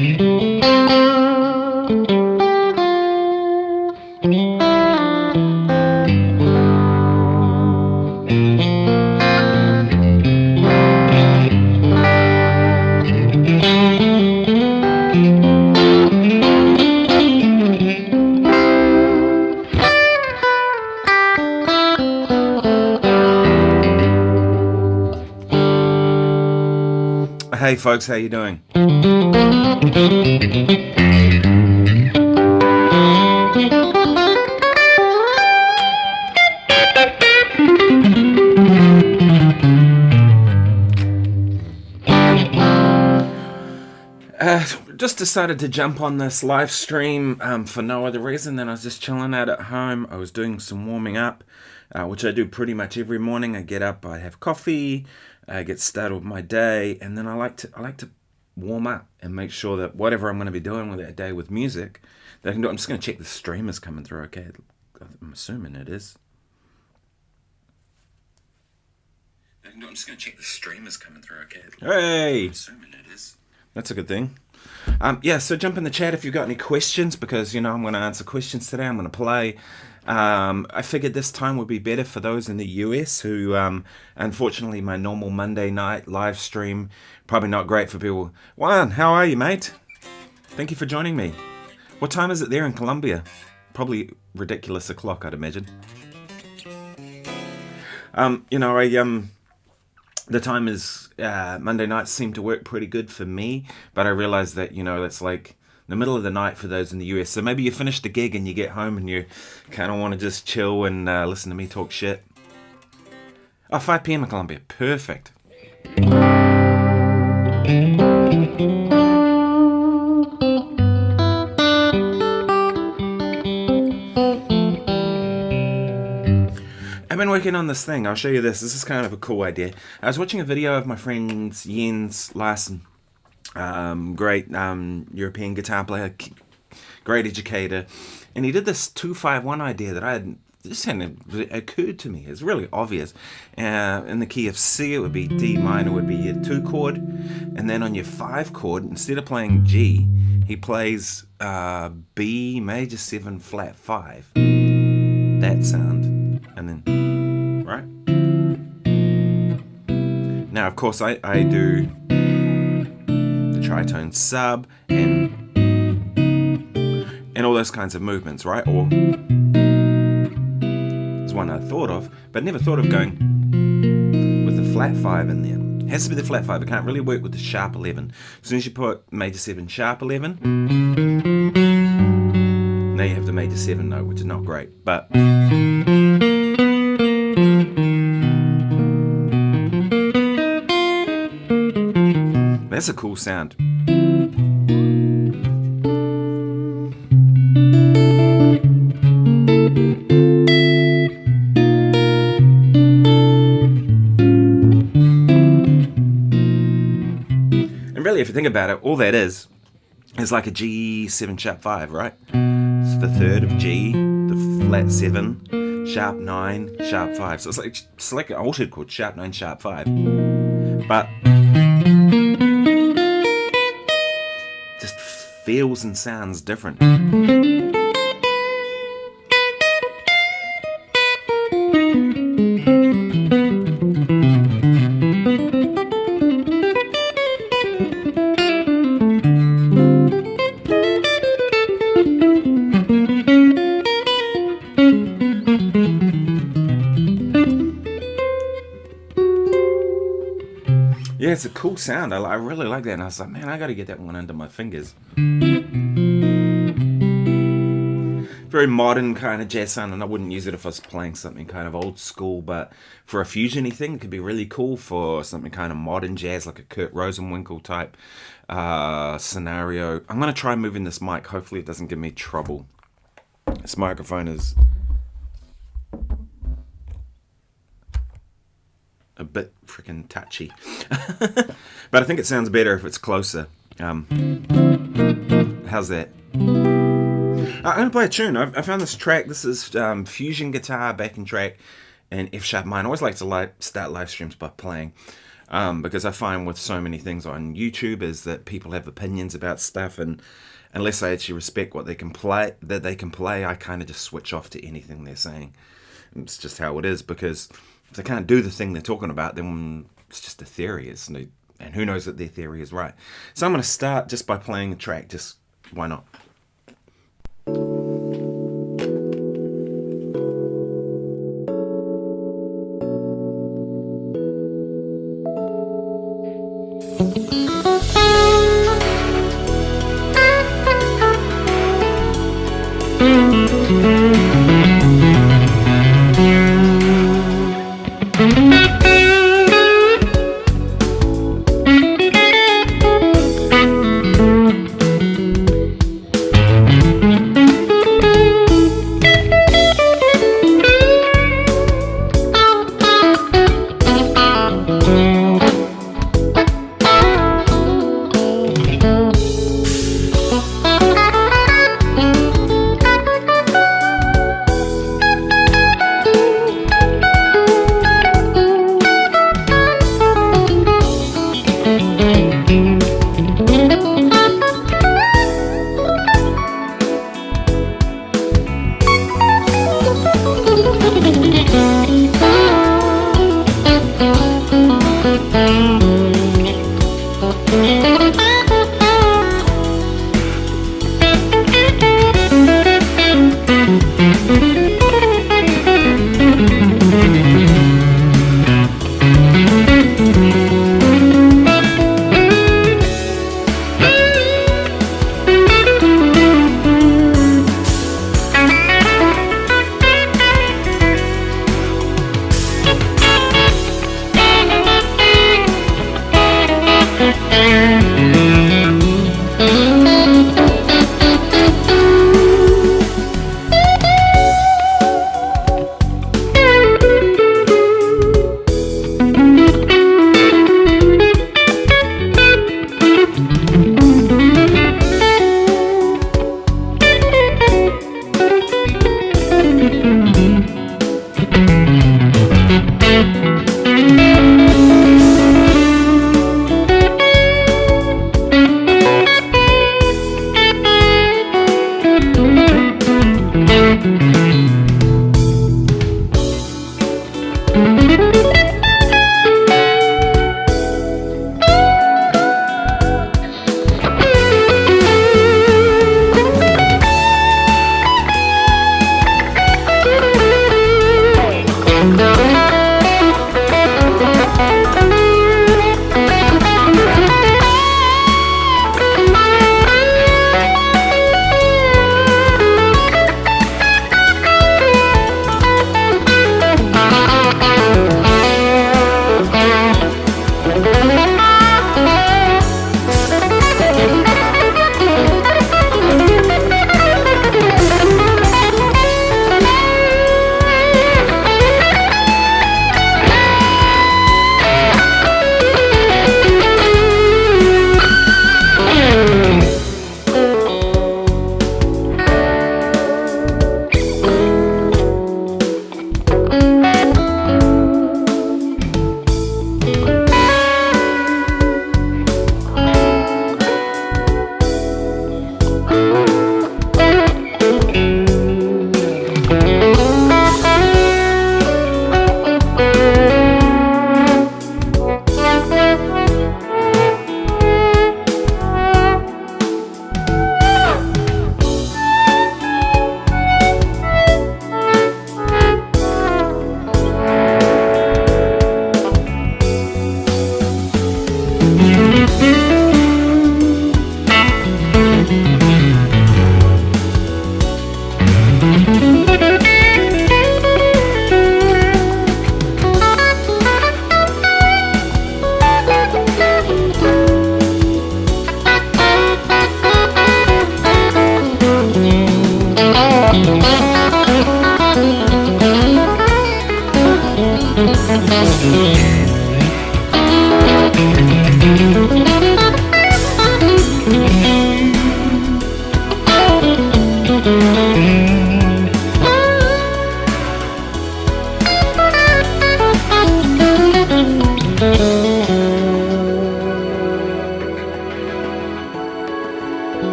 Hey folks, how you doing? Just decided to jump on this live stream for no other reason than I was just chilling out at home. I was doing some warming up, which I do pretty much every morning. I get up, I have coffee, I get started with my day, and then I like to warm up and make sure that whatever I'm going to be doing with that day with music, that I can do. I'm just going to check the stream is coming through. Okay, I'm assuming it is. I'm just going to check the stream is coming through. Okay. Hey, I'm assuming it is. That's a good thing. Yeah, so jump in the chat if you've got any questions, because, you know, I'm going to answer questions today. I'm going to play. I figured this time would be better for those in the US who, unfortunately, my normal Monday night live stream, probably not great for people. Juan, how are you, mate? Thank you for joining me. What time is it there in Colombia? Probably ridiculous o'clock, I'd imagine. You know, the time is, Monday nights seem to work pretty good for me, but I realize that, you know, it's like the middle of the night for those in the US. So maybe you finish the gig and you get home and you kind of want to just chill and listen to me talk shit. Oh, 5 p.m. in Colombia. Perfect. I've been working on this thing. I'll show you this. This is kind of a cool idea. I was watching a video of my friend Jens Larsen, great European guitar player, great educator, and he did this 2-5-1 idea that I had just hadn't occurred to me. It's really obvious. In the key of C, it would be D minor would be your 2 chord, and then on your 5 chord, instead of playing G, he plays B major 7 flat 5. That sound. And then, right? Now, of course, I do the tritone sub and all those kinds of movements, right? Or it's one I thought of, but never thought of going with the flat 5 in there. It has to be the flat 5. It can't really work with the sharp 11. As soon as you put major 7 sharp 11, now you have the major 7 note, which is not great, but that's a cool sound. And really, if you think about it, all that is like a G7 sharp 5, right? It's the third of G, the flat 7, sharp 9, sharp 5. So it's like an altered chord, sharp 9, sharp 5. But just feels and sounds different. Yeah, it's a cool sound. I really like that. And I was like, man, I got to get that one under my fingers. Very modern kind of jazz sound, and I wouldn't use it if I was playing something kind of old school, but for a fusion-y thing, it could be really cool for something kind of modern jazz, like a Kurt Rosenwinkel type scenario. I'm going to try moving this mic. Hopefully it doesn't give me trouble. This microphone is a bit freaking touchy. But I think it sounds better if it's closer. How's that? I'm going to play a tune. I found this track. This is fusion guitar backing track in F sharp minor. I always like to start live streams by playing Because I find with so many things on YouTube is that people have opinions about stuff, and unless I actually respect what they can play, I kind of just switch off to anything they're saying. It's just how it is, because if they can't do the thing they're talking about, then it's just a theory. And who knows that their theory is right. So I'm going to start just by playing a track. Just why not?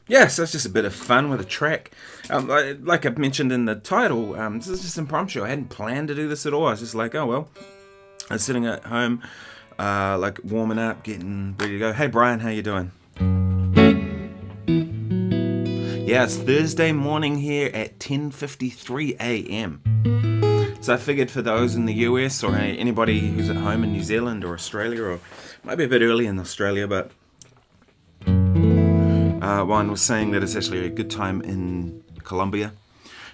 Yes, that's just a bit of fun with a track. Like I mentioned in the title, this is just impromptu. I hadn't planned to do this at all. I was just like, oh well. I was sitting at home, like warming up, getting ready to go. Hey Brian, how you doing? Yeah, it's Thursday morning here at 10:53 a.m. So I figured for those in the US or anybody who's at home in New Zealand or Australia, or might be a bit early in Australia, but one was saying that it's actually a good time in Colombia.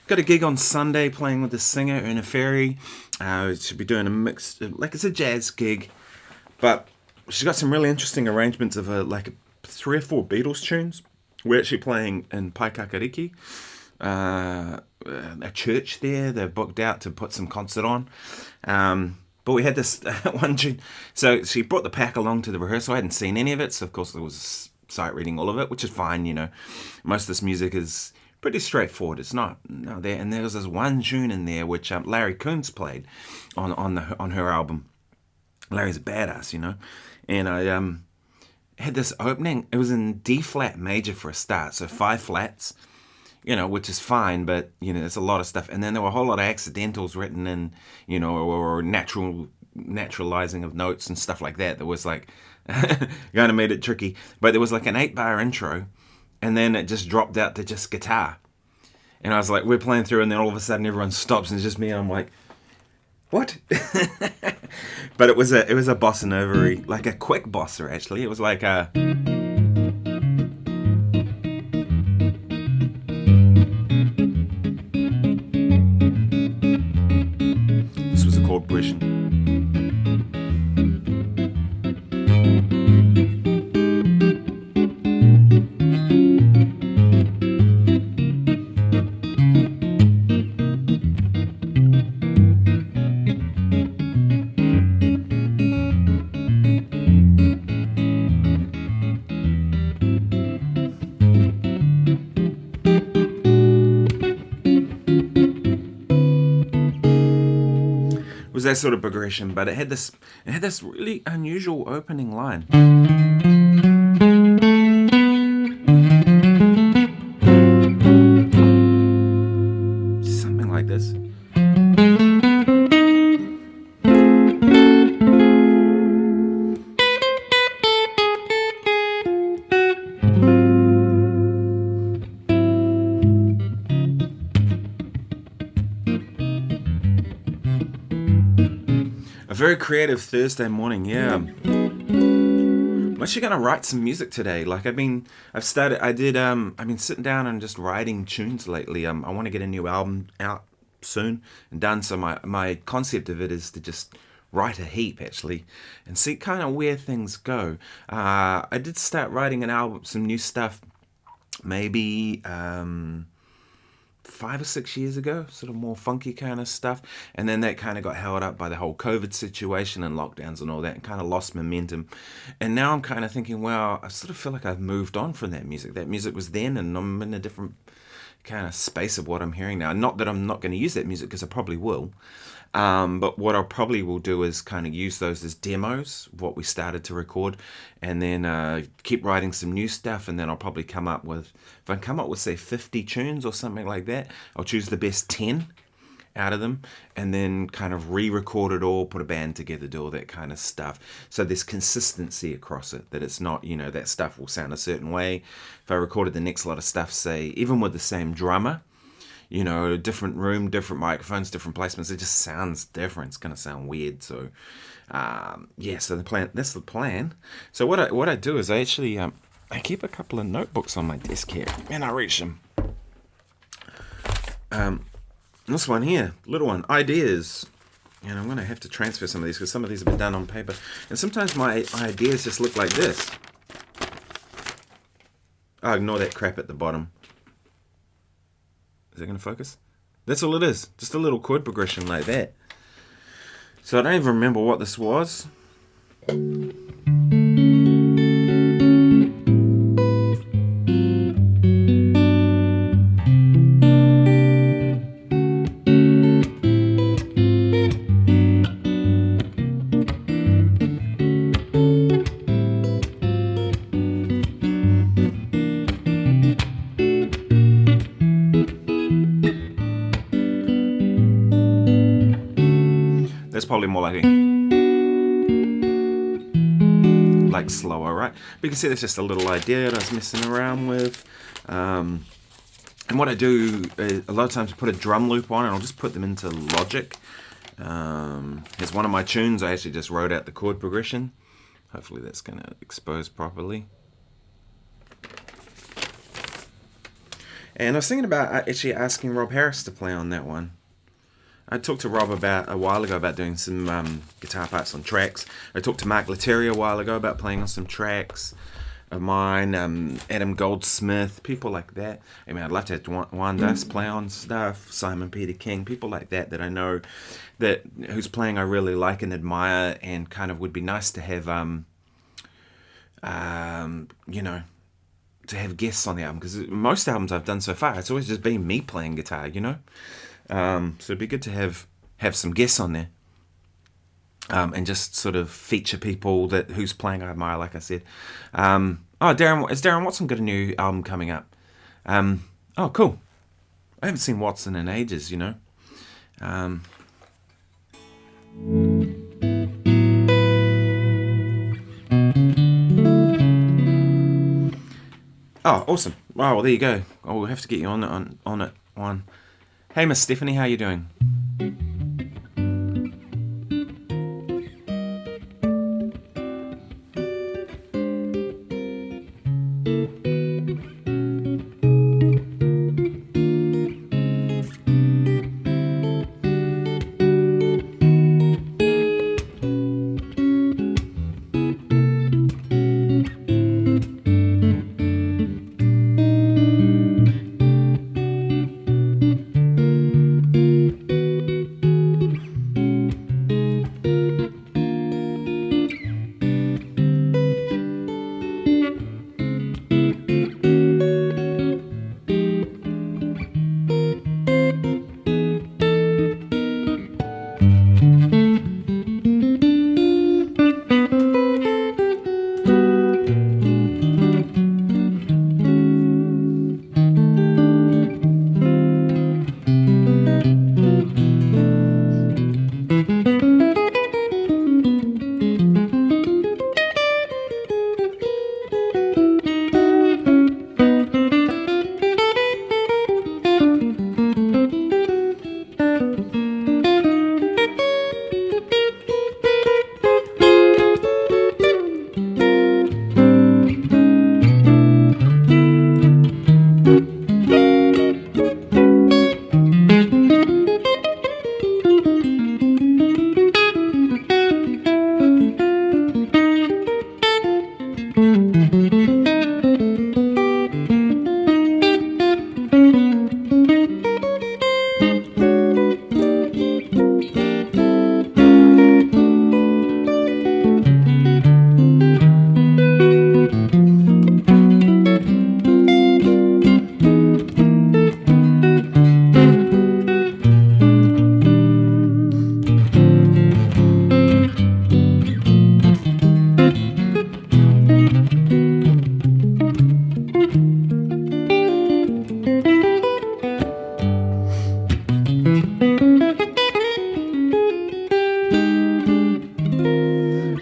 Got a gig on Sunday playing with the singer Una Ferry. Should be doing a mix, like it's a jazz gig, but she's got some really interesting arrangements of like 3 or 4 Beatles tunes. We're actually playing in Paikakariki, a church there. They're booked out to put some concert on. But we had this one tune. So she brought the pack along to the rehearsal. I hadn't seen any of it, so of course there was sight reading all of it, which is fine, you know. Most of this music is pretty straightforward. It's not there. And there was this one tune in there which Larry Coons played on her album. Larry's a badass, you know. And I had this opening. It was in D flat major for a start, so 5 flats, you know, which is fine, but you know, there's a lot of stuff. And then there were a whole lot of accidentals written in, you know, or naturalizing of notes and stuff like that. That was like kind of made it tricky. But there was like an 8-bar intro, and then it just dropped out to just guitar. And I was like, we're playing through, and then all of a sudden everyone stops, and it's just me. And I'm like, what? But it was a bossa nova, like a quick bossa actually. It was like a. This was a chord progression. Was that sort of progression, but it had this really unusual opening line. Something like this. Very creative Thursday morning, yeah. I'm actually gonna write some music today. Like I've been sitting down and just writing tunes lately. I want to get a new album out soon and done. So my concept of it is to just write a heap actually and see kind of where things go. I did start writing an album, some new stuff, maybe 5 or 6 years ago, sort of more funky kind of stuff, and then that kind of got held up by the whole COVID situation and lockdowns and all that, and kind of lost momentum. And now I'm kind of thinking, well, I sort of feel like I've moved on from that music. That music was then, and I'm in a different kind of space of what I'm hearing now. Not that I'm not going to use that music, because I probably will. But what I probably will do is kind of use those as demos, what we started to record, and then keep writing some new stuff, and then I'll probably come up with, if I come up with say 50 tunes or something like that, I'll choose the best 10 out of them, and then kind of re-record it all, put a band together, do all that kind of stuff. So there's consistency across it, that it's not, you know, that stuff will sound a certain way. If I recorded the next lot of stuff, say, even with the same drummer, you know, different room, different microphones, different placements, it just sounds different. It's going to sound weird. So, yeah, so that's the plan. So what I do is I actually, I keep a couple of notebooks on my desk here, and I reach them. This one here, little one, ideas. And I'm going to have to transfer some of these, because some of these have been done on paper. And sometimes my ideas just look like this. Oh, ignore that crap at the bottom. Is it going to focus? That's all it is. Just a little chord progression like that. So I don't even remember what this was. That's probably more like slower, right? But you can see that's just a little idea that I was messing around with. And what I do a lot of times I put a drum loop on and I'll just put them into Logic. Here's one of my tunes. I actually just wrote out the chord progression. Hopefully that's going to expose properly. And I was thinking about actually asking Rob Harris to play on that one. I talked to Rob about a while ago about doing some guitar parts on tracks. I talked to Mark Lettieri a while ago about playing on some tracks of mine. Adam Goldsmith, people like that. I mean, I'd love to have Juan Das play on stuff. Simon Peter King, people like that that I know that whose playing I really like and admire, and kind of would be nice to have, you know, to have guests on the album, because most albums I've done so far, it's always just been me playing guitar, you know. So it'd be good to have some guests on there, and just sort of feature people whose playing I admire, like I said. Darren Watson got a new album coming up? Oh, cool. I haven't seen Watson in ages, you know. Oh, awesome. Oh, well, there you go. Oh, we'll have to get you on it one. Hey, Miss Stephanie, how you doing?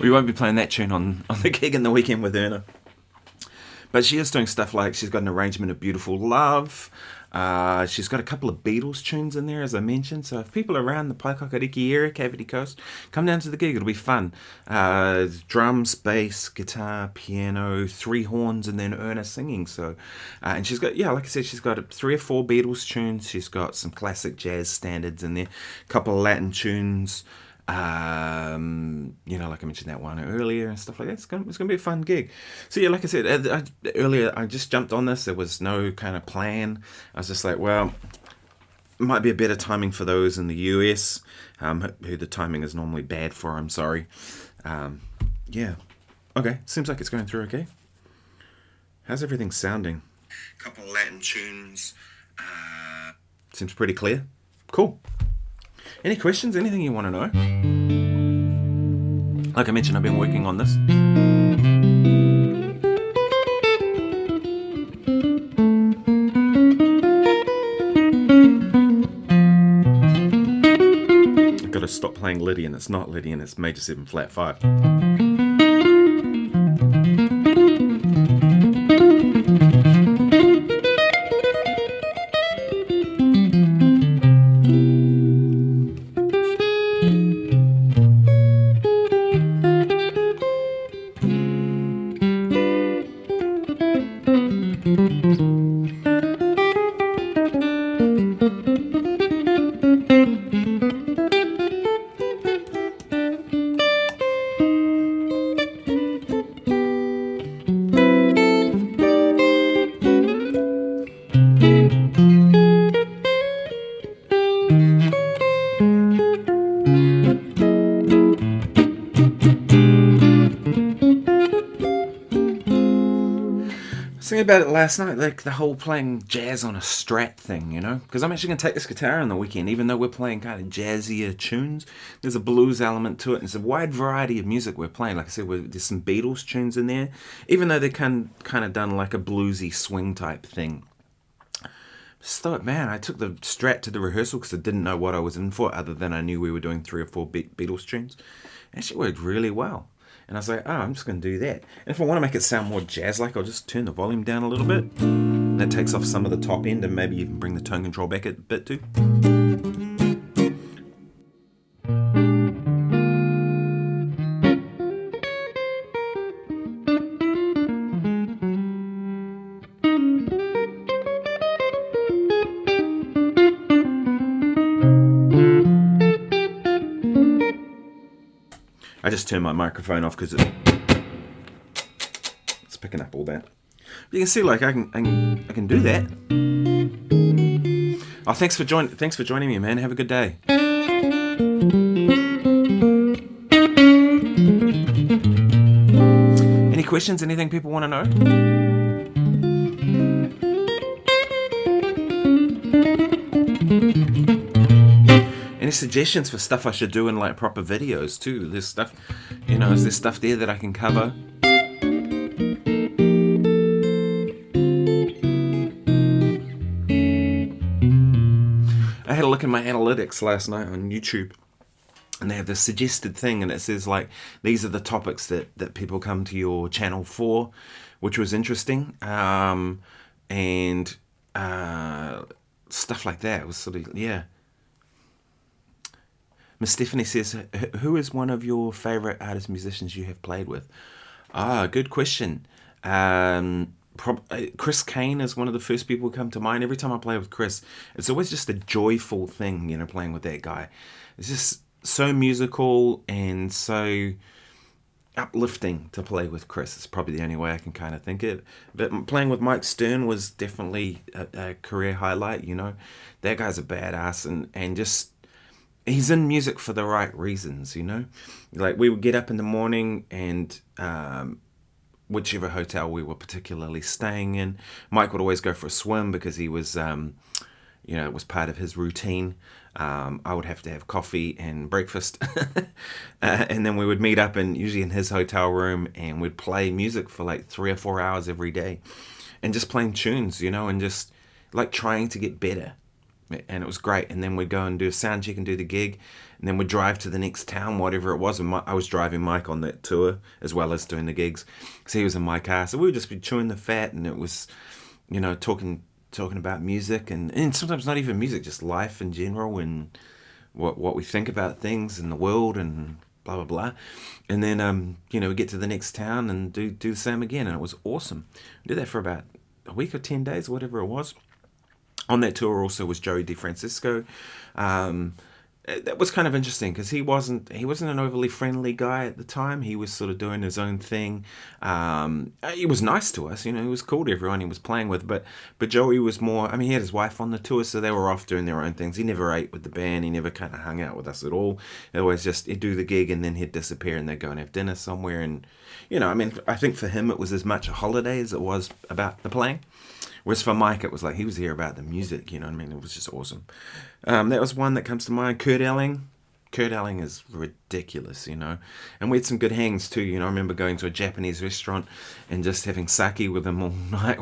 We won't be playing that tune on the gig in the weekend with Erna. But she is doing stuff like, she's got an arrangement of Beautiful Love. She's got a couple of Beatles tunes in there, as I mentioned. So if people are around the Paikakariki area, Cavity Coast, come down to the gig. It'll be fun. Drums, bass, guitar, piano, 3 horns, and then Erna singing. So, and she's got, yeah, like I said, she's got 3 or 4 Beatles tunes. She's got some classic jazz standards in there, a couple of Latin tunes. You know, like I mentioned that one earlier and stuff like that. It's gonna be a fun gig. So yeah, like I said earlier, I just jumped on this. There was no kind of plan. I was just like, well, it might be a better timing for those in the US, who the timing is normally bad for. I'm sorry. Yeah. Okay, seems like it's going through okay. How's everything sounding? A couple of Latin tunes. Seems pretty clear. Cool. Any questions? Anything you want to know? Like I mentioned, I've been working on this. I've got to stop playing Lydian. It's not Lydian, it's major 7 flat 5. About it last night, like the whole playing jazz on a strat thing, you know, because I'm actually going to take this guitar on the weekend, even though we're playing kind of jazzier tunes. There's a blues element to it, and it's a wide variety of music we're playing. Like I said, there's some Beatles tunes in there, even though they're kind of done like a bluesy swing type thing. Just thought, man, I took the strat to the rehearsal because I didn't know what I was in for, other than I knew we were doing 3 or 4 Beatles tunes. It actually worked really well. And I was like, oh, I'm just going to do that. And if I want to make it sound more jazz-like, I'll just turn the volume down a little bit. And that takes off some of the top end, and maybe even bring the tone control back a bit too. I just turned my microphone off because it's picking up all that. You can see, like, I can do that. Oh, thanks for joining me, man. Have a good day. Any questions? Anything people want to know? Any suggestions for stuff I should do in like proper videos too? There's stuff, you know, is there stuff there that I can cover? I had a look at my analytics last night on YouTube, and they have this suggested thing, and it says like, these are the topics that people come to your channel for, which was interesting. And stuff like that. It was sort of, yeah. Miss Stephanie says, who is one of your favourite artist musicians you have played with? Good question. Chris Kane is one of the first people who come to mind. Every time I play with Chris, it's always just a joyful thing, you know, playing with that guy. It's just so musical and so uplifting to play with Chris. It's probably the only way I can kind of think it. But playing with Mike Stern was definitely a career highlight, you know. That guy's a badass, and just... he's in music for the right reasons, you know? Like, we would get up in the morning and whichever hotel we were particularly staying in, Mike would always go for a swim because he was, you know, it was part of his routine. I would have to have coffee and breakfast. And then we would meet up usually in his hotel room, and we'd play music for like 3 or 4 hours every day. And just playing tunes, you know, and just like trying to get better. And it was great. And then we'd go and do a sound check and do the gig, and then we'd drive to the next town, whatever it was. And I was driving Mike on that tour as well as doing the gigs, so he was in my car. So we would just be chewing the fat, and it was, you know, talking about music, and sometimes not even music, just life in general, and what we think about things in the world, and blah blah blah. And then you know, we get to the next town and do the same again, and it was awesome. We did that for about a week or 10 days, whatever it was. On that tour also was Joey Defrancesco. that was kind of interesting because he wasn't an overly friendly guy at the time. He was sort of doing his own thing. He was nice to us, he was cool to everyone he was playing with. But Joey was more. I mean, he had his wife on the tour, so they were off doing their own things. He never ate with the band. He never kind of hung out with us at all. It always just he'd do the gig and then he'd disappear and they'd go and have dinner somewhere. And I mean, I think for him it was as much a holiday as it was about the playing. Whereas for Mike, it was like he was here about the music, you know what I mean? It was just awesome. That was one that comes to mind. Kurt Elling. Kurt Elling is ridiculous, And we had some good hangs too, I remember going to a Japanese restaurant and just having sake with him all night.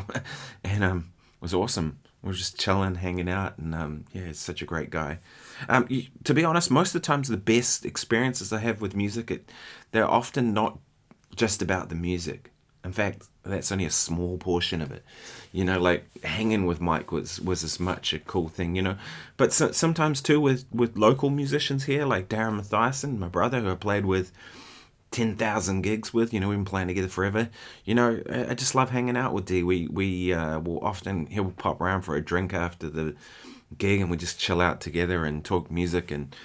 And it was awesome. We were just chilling, hanging out. And yeah, he's such a great guy. To be honest, most of the times the best experiences I have with music, they're often not just about the music. In fact, that's only a small portion of it. Like hanging with Mike was as much a cool thing, But sometimes too with local musicians here, like Darren Mathiasen, my brother, who I played with 10,000 gigs with, we've been playing together forever. I just love hanging out with D. We will often, he'll pop around for a drink after the gig and we just chill out together and talk music and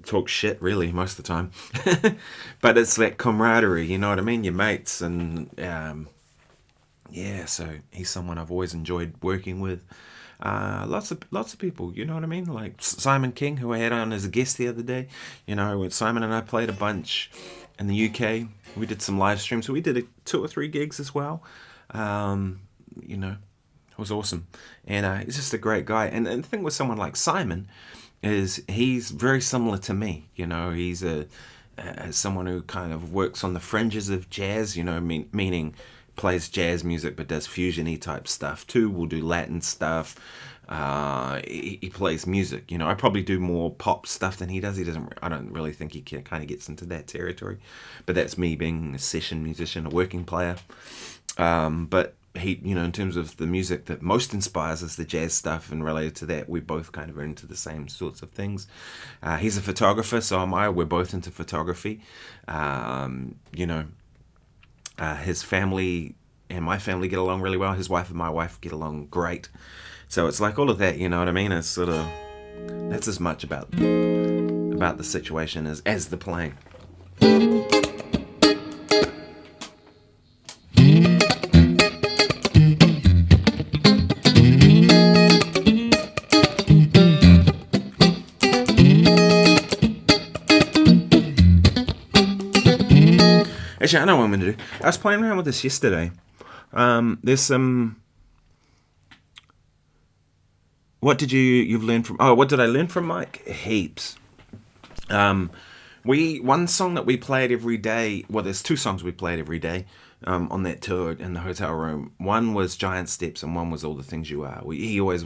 talk shit really most of the time. But it's that camaraderie, you know what I mean? Your mates. And yeah, so he's someone I've always enjoyed working with. Lots of people, you know what I mean? Like Simon King, who I had on as a guest the other day. When Simon and I played a bunch in the UK. We did some live streams, so we did 2 or 3 gigs as well. It was awesome. And he's just a great guy. And the thing with someone like Simon is he's very similar to me. He's someone who kind of works on the fringes of jazz, meaning plays jazz music but does fusion-y type stuff too. We'll do Latin stuff. He plays music. I probably do more pop stuff than he does. I don't really think he kind of gets into that territory. But that's me being a session musician, a working player. But he, in terms of the music that most inspires us, the jazz stuff, and related to that, we both kind of are into the same sorts of things. He's a photographer, so am I. We're both into photography. His family and my family get along really well. His wife and my wife get along great. So it's like all of that, you know what I mean? It's sort of, that's as much about the situation as the playing. Actually, I know what I'm going to do. I was playing around with this yesterday. There's some... What did you've learned from... Oh, what did I learn from Mike? Heaps. One song that we played every day... Well, there's 2 songs we played every day on that tour in the hotel room. One was Giant Steps and one was All the Things You Are. He was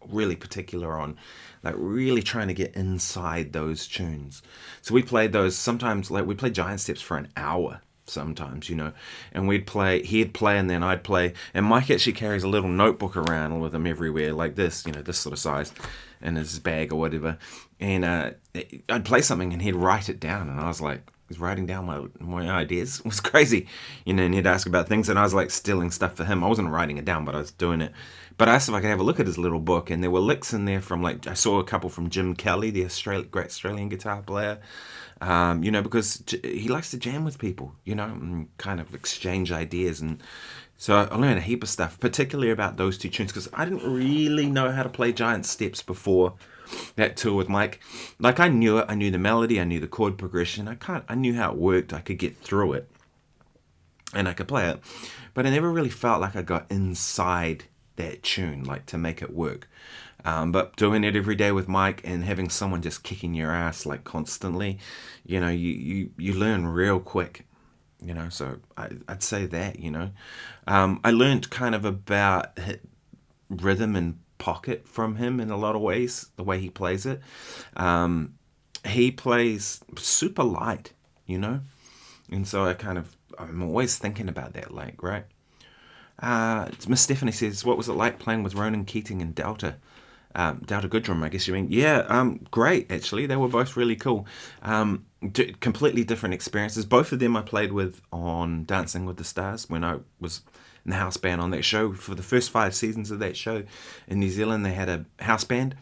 really particular on like really trying to get inside those tunes. So we played those sometimes, like we played Giant Steps for an hour sometimes, and he'd play and then I'd play. And Mike actually carries a little notebook around with him everywhere like this, this sort of size in his bag or whatever. And I'd play something and he'd write it down, and I was like, he's writing down my ideas. It was crazy, and he'd ask about things and I was like stealing stuff for him. I wasn't writing it down, but I was doing it. But I asked if I could have a look at his little book, and there were licks in there from, like, I saw a couple from Jim Kelly, the great Australian guitar player, because he likes to jam with people, and kind of exchange ideas. And so I learned a heap of stuff, particularly about those 2 tunes, because I didn't really know how to play Giant Steps before that tour with Mike. Like, I knew it. I knew the melody. I knew the chord progression. I knew how it worked. I could get through it, and I could play it. But I never really felt like I got inside that tune, like to make it work. But doing it every day with Mike and having someone just kicking your ass like constantly, you learn real quick, so I'd say that, I learned kind of about rhythm and pocket from him in a lot of ways, the way he plays it. He plays super light, and so I'm always thinking about that, like, right? Miss Stephanie says, what was it like playing with Ronan Keating and Delta Goodrem, I guess you mean? Yeah, great, actually. They were both really cool. Completely different experiences. Both of them I played with on Dancing with the Stars when I was in the house band on that show. For the first 5 seasons of that show in New Zealand, they had a house band.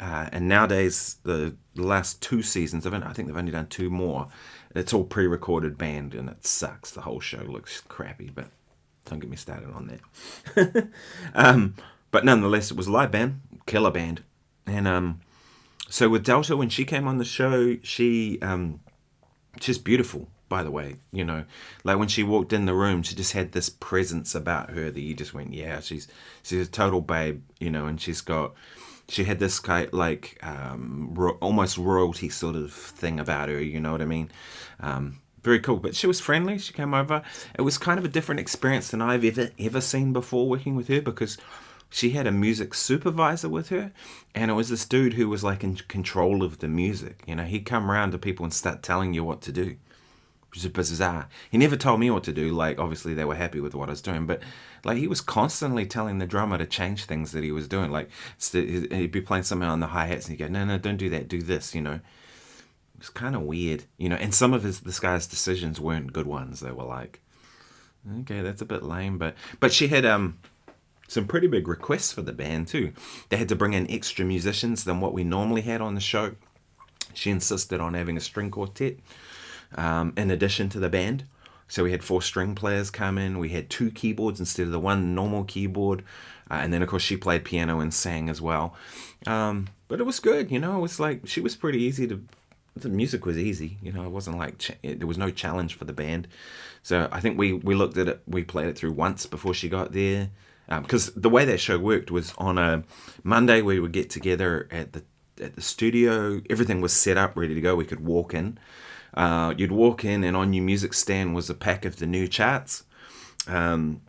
And nowadays, the last 2 seasons, I think they've only done 2 more. It's all pre-recorded band, and it sucks. The whole show looks crappy, but don't get me started on that. But nonetheless, it was a live band, killer band. And so with Delta, when she came on the show, she's beautiful, by the way. You know, like when she walked in the room, she just had this presence about her that you just went, yeah, she's a total babe, you know. And she had this kind like almost royalty sort of thing about her, you know what I mean? Very cool. But she was friendly. She came over. It was kind of a different experience than I've ever seen before working with her, because she had a music supervisor with her, and it was this dude who was like in control of the music. You know, he'd come around to people and start telling you what to do, which is bizarre. He never told me what to do. Like, obviously they were happy with what I was doing, but like he was constantly telling the drummer to change things that he was doing. Like he'd be playing something on the hi-hats and he'd go, no, don't do that, do this, you know. It was kind of weird, you know. And some of this guy's decisions weren't good ones. They were like, okay, that's a bit lame. But she had some pretty big requests for the band too. They had to bring in extra musicians than what we normally had on the show. She insisted on having a string quartet in addition to the band. So we had 4 string players come in. We had 2 keyboards instead of the 1 normal keyboard. And then, of course, she played piano and sang as well. But it was good, you know. It was like, she was pretty easy to... The music was easy, you know. It wasn't like... there was no challenge for the band. So I think we looked at it. We played it through once before she got there. Because the way that show worked was on a Monday we would get together at the studio. Everything was set up, ready to go. We could walk in. You'd walk in, and on your music stand was a pack of the new charts. And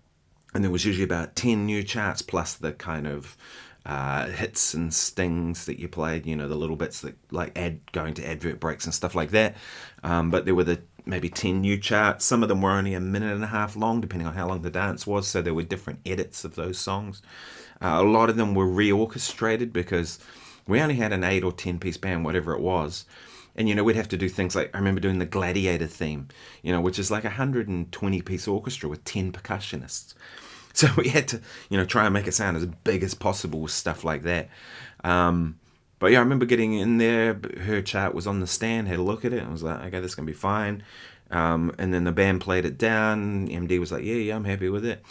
there was usually about 10 new charts plus the kind of hits and stings that you played, you know, the little bits that like going to advert breaks and stuff like that. But there were maybe 10 new charts. Some of them were only a minute and a half long, depending on how long the dance was. So there were different edits of those songs. A lot of them were reorchestrated because we only had an 8 or 10 piece band, whatever it was. And, you know, we'd have to do things like, I remember doing the Gladiator theme, you know, which is like a 120 piece orchestra with 10 percussionists. So we had to, you know, try and make it sound as big as possible with stuff like that. But yeah, I remember getting in there. Her chart was on the stand, had a look at it, and was like, okay, this is going to be fine. And then the band played it down. MD was like, yeah, I'm happy with it.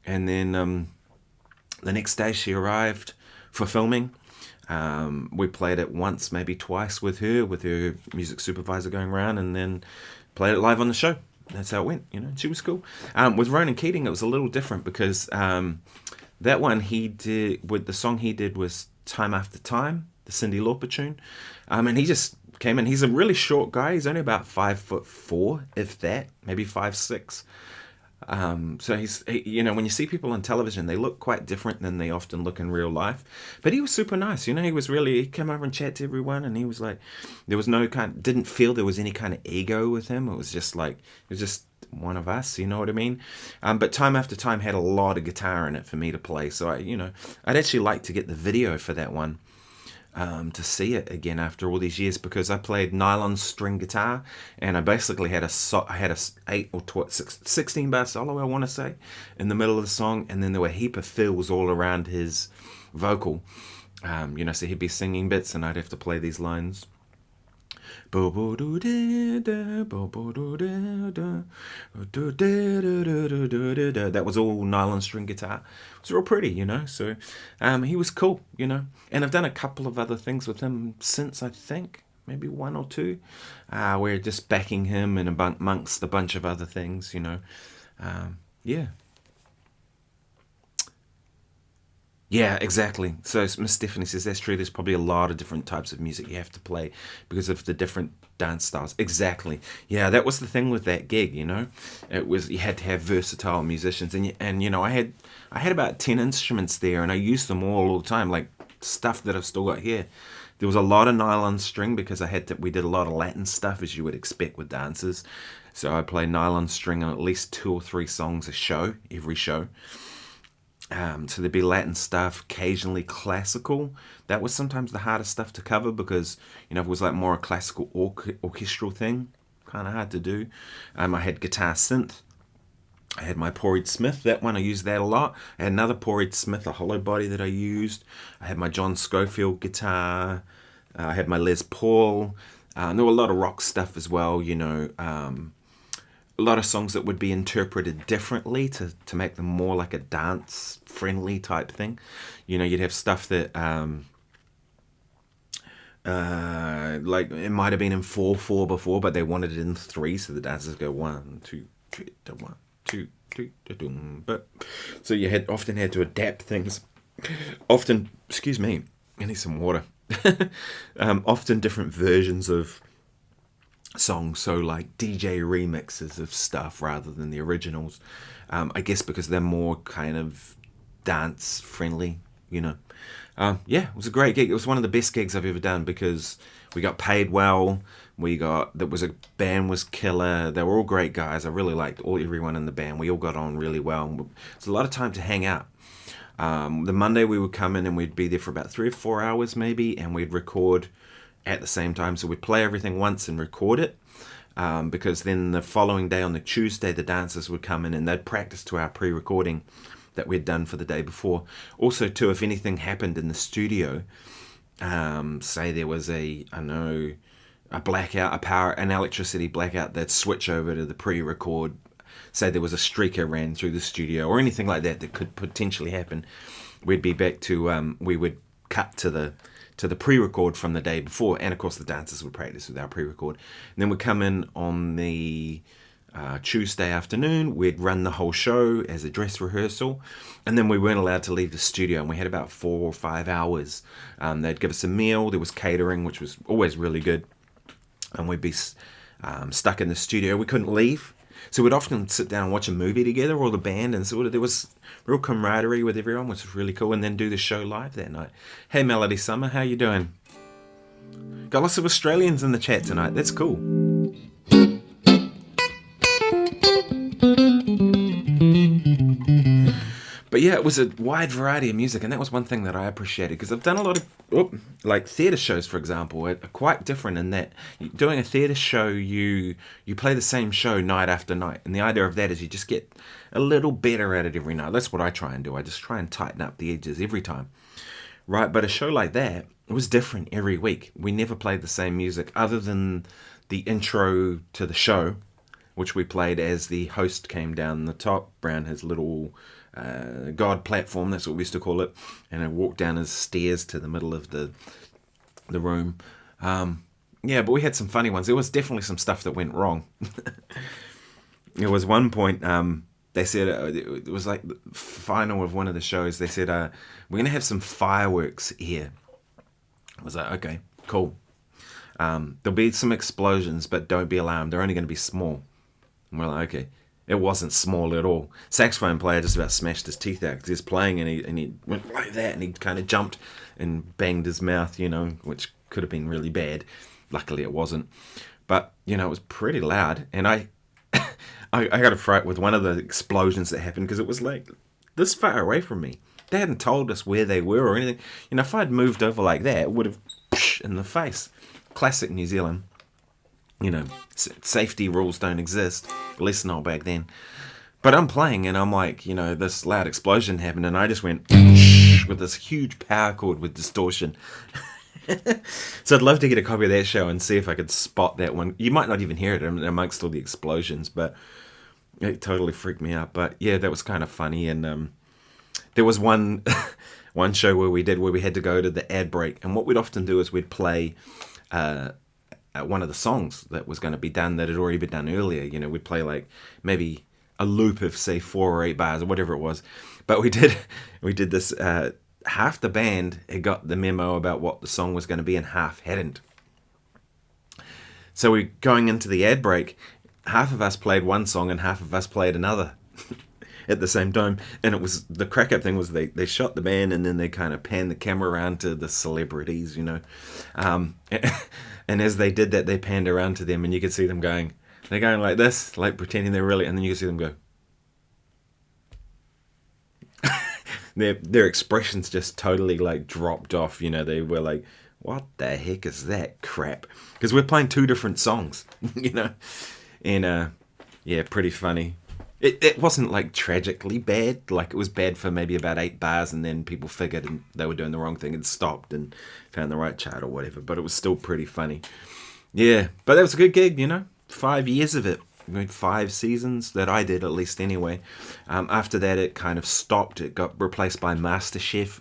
And then the next day she arrived for filming. We played it once, maybe twice with her music supervisor going around, and then played it live on the show. That's how it went, you know. She was cool. With Ronan Keating, it was a little different because that one the song he did was Time After Time, the Cyndi Lauper tune. And he just came in. He's a really short guy. He's only about 5'4", if that, maybe 5'6". So you know, when you see people on television, they look quite different than they often look in real life. But he was super nice, you know. He came over and chatted to everyone, and he was like, there was didn't feel there was any kind of ego with him. It was just one of us, you know what I mean? But Time After Time had a lot of guitar in it for me to play. So I'd actually like to get the video for that one. To see it again after all these years, because I played nylon string guitar, and I basically had a 8 or 16 bar solo, I want to say, in the middle of the song, and then there were a heap of fills all around his vocal, so he'd be singing bits and I'd have to play these lines. That was all nylon string guitar. It was real pretty, you know. So he was cool, you know. And I've done a couple of other things with him since, I think, maybe 1 or 2. We're just backing him and amongst a bunch of other things, you know. Yeah. Yeah, exactly. So Miss Stephanie says that's true. There's probably a lot of different types of music you have to play because of the different dance styles. Exactly. Yeah, that was the thing with that gig, you know. It was, you had to have versatile musicians, and you know, I had about 10 instruments there, and I used them all the time, like stuff that I've still got here. There was a lot of nylon string because we did a lot of Latin stuff, as you would expect with dancers. So I played nylon string on at least 2 or 3 songs every show. So there'd be Latin stuff, occasionally classical. That was sometimes the hardest stuff to cover because, you know, if it was like more a classical orchestral thing, kind of hard to do. I had guitar synth. I had my Porritt Smith, that one, I used that a lot. I had another Porritt Smith, a hollow body that I used. I had my John Scofield guitar. I had my Les Paul. There were a lot of rock stuff as well, you know. A lot of songs that would be interpreted differently to make them more like a dance-friendly type thing. You know, you'd have stuff that, like, it might have been in 4/4 before, but they wanted it in 3, so the dancers go 1, 2, 3, 1, 2, 3, but so you often had to adapt things. Often, excuse me, I need some water. Often different versions of songs, so like DJ remixes of stuff rather than the originals. I guess because they're more kind of dance friendly, you know. Yeah, it was a great gig. It was one of the best gigs I've ever done because we got paid well. Band was killer. They were all great guys. I really liked everyone in the band. We all got on really well. It's a lot of time to hang out. The Monday we would come in and we'd be there for about 3 or 4 hours maybe, and we'd record at the same time. So we'd play everything once and record it, because then the following day on the Tuesday the dancers would come in and they'd practice to our pre-recording that we'd done for the day before. Also too, if anything happened in the studio, say there was a blackout, an electricity blackout, they'd switch over to the pre-record. Say there was a streaker ran through the studio or anything like that could potentially happen, we'd be back to, we would cut to the pre-record from the day before, and of course the dancers would practice with our pre-record. And then we'd come in on the Tuesday afternoon, we'd run the whole show as a dress rehearsal, and then we weren't allowed to leave the studio, and we had about 4 or 5 hours. They'd give us a meal, there was catering, which was always really good, and we'd be stuck in the studio. We couldn't leave, so we'd often sit down and watch a movie together, all the band, and sort of there was real camaraderie with everyone, which was really cool, and then do the show live that night. Hey Melody Summer, how you doing? Got lots of Australians in the chat tonight, that's cool. But yeah, it was a wide variety of music, and that was one thing that I appreciated, because I've done a lot of, like theatre shows, for example, are quite different in that doing a theatre show, you play the same show night after night, and the idea of that is you just get a little better at it every night. That's what I try and do. I just try and tighten up the edges every time, right? But a show like that, it was different every week. We never played the same music other than the intro to the show, which we played as the host came down the top, around his little God platform, that's what we used to call it, and I walked down his stairs to the middle of the room. Yeah, but we had some funny ones. There was definitely some stuff that went wrong. There was one point, they said, it was like the final of one of the shows, they said, we're going to have some fireworks here. I was like, okay, cool. There'll be some explosions, but don't be alarmed, they're only going to be small. And we're like, okay. It wasn't small at all. Saxophone player just about smashed his teeth out because he was playing, and he went like that, and he kind of jumped and banged his mouth, you know, which could have been really bad. Luckily it wasn't. But, you know, it was pretty loud, and I got a fright with one of the explosions that happened because it was like this far away from me. They hadn't told us where they were or anything. You know, if I'd moved over like that, it would have in the face. Classic New Zealand. You know, safety rules don't exist, at least not back then. But I'm playing and I'm like, you know, this loud explosion happened and I just went with this huge power cord with distortion. So I'd love to get a copy of that show and see if I could spot that one. You might not even hear it amongst all the explosions, but it totally freaked me out. But yeah, that was kind of funny. And there was one show where we had to go to the ad break, and what we'd often do is we'd play one of the songs that was going to be done that had already been done earlier. You know, we'd play like maybe a loop of say 4 or 8 bars or whatever it was. But we did this. Half the band had got the memo about what the song was going to be, and half hadn't. So we going into the ad break, half of us played one song and half of us played another at the same time. And it was the crack up thing was they shot the band and then they kind of panned the camera around to the celebrities, you know. And as they did that, they panned around to them, and you could see them going. They're going like this, like pretending they're really, and then you could see them go. Their expressions just totally like dropped off. You know, they were like, "What the heck is that crap?" Because we're playing 2 different songs, you know, and yeah, pretty funny. It wasn't like tragically bad. Like, it was bad for maybe about 8 bars, and then people figured and they were doing the wrong thing and stopped and found the right chart or whatever. But it was still pretty funny. Yeah, but that was a good gig, 5 years of it. 5 seasons that I did, at least anyway. After that, it kind of stopped. It got replaced by MasterChef.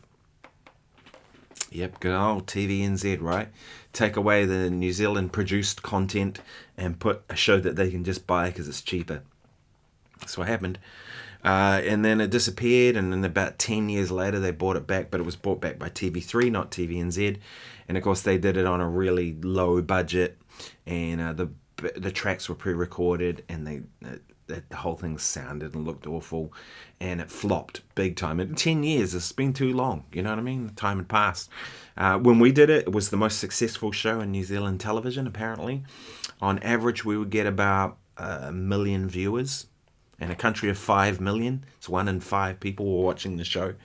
Yep, good old TVNZ, right? Take away the New Zealand produced content and put a show that they can just buy because it's cheaper. That's what happened. And then it disappeared, and then about 10 years later they bought it back, but it was bought back by TV3, not TVNZ. And of course they did it on a really low budget, and the tracks were pre-recorded, and the whole thing sounded and looked awful, and it flopped big time. In 10 years, it's been too long, you know what I mean? The time had passed. When we did it, it was the most successful show in New Zealand television, apparently. On average, we would get about 1 million viewers. In a country of 5 million, it's 1 in 5 people were watching the show.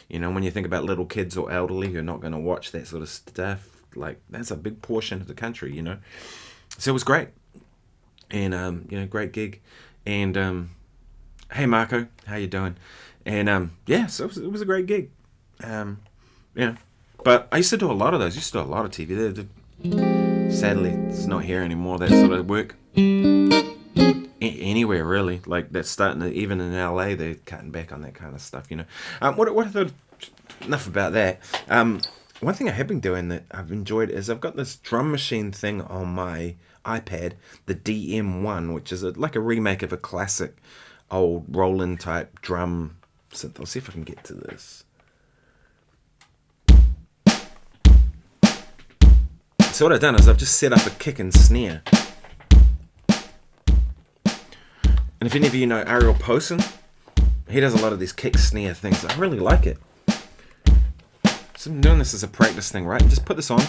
When you think about little kids or elderly who are not going to watch that sort of stuff, like, that's a big portion of the country, So it was great. And, great gig. And, hey, Marco, how you doing? And, so it was a great gig. But I used to do a lot of those. I used to do a lot of TV. Sadly, it's not here anymore, that sort of work. Anywhere really, like that's starting to, even in LA they're cutting back on that kind of stuff, what I thought, enough about that. One thing I have been doing that I've enjoyed is I've got this drum machine thing on my iPad, the DM1, which is like a remake of a classic old Roland type drum synth. I'll see if I can get to this. So what I've done is I've just set up a kick and snare. And if any of you know Ariel Posen, he does a lot of these kick snare things. I really like it. So I'm doing this as a practice thing, right? And just put this on.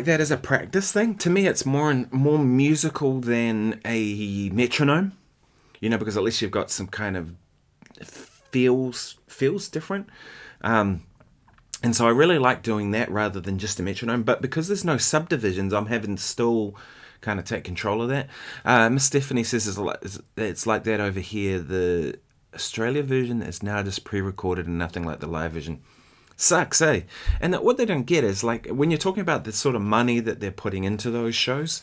That as a practice thing. To me, it's more musical than a metronome, because at least you've got some kind of feels different. And so I really like doing that rather than just a metronome. But because there's no subdivisions, I'm having to still kind of take control of that. Miss Stephanie says it's like that over here. The Australia version is now just pre-recorded and nothing like the live version. Sucks, eh? And what they don't get is, like, when you're talking about the sort of money that they're putting into those shows,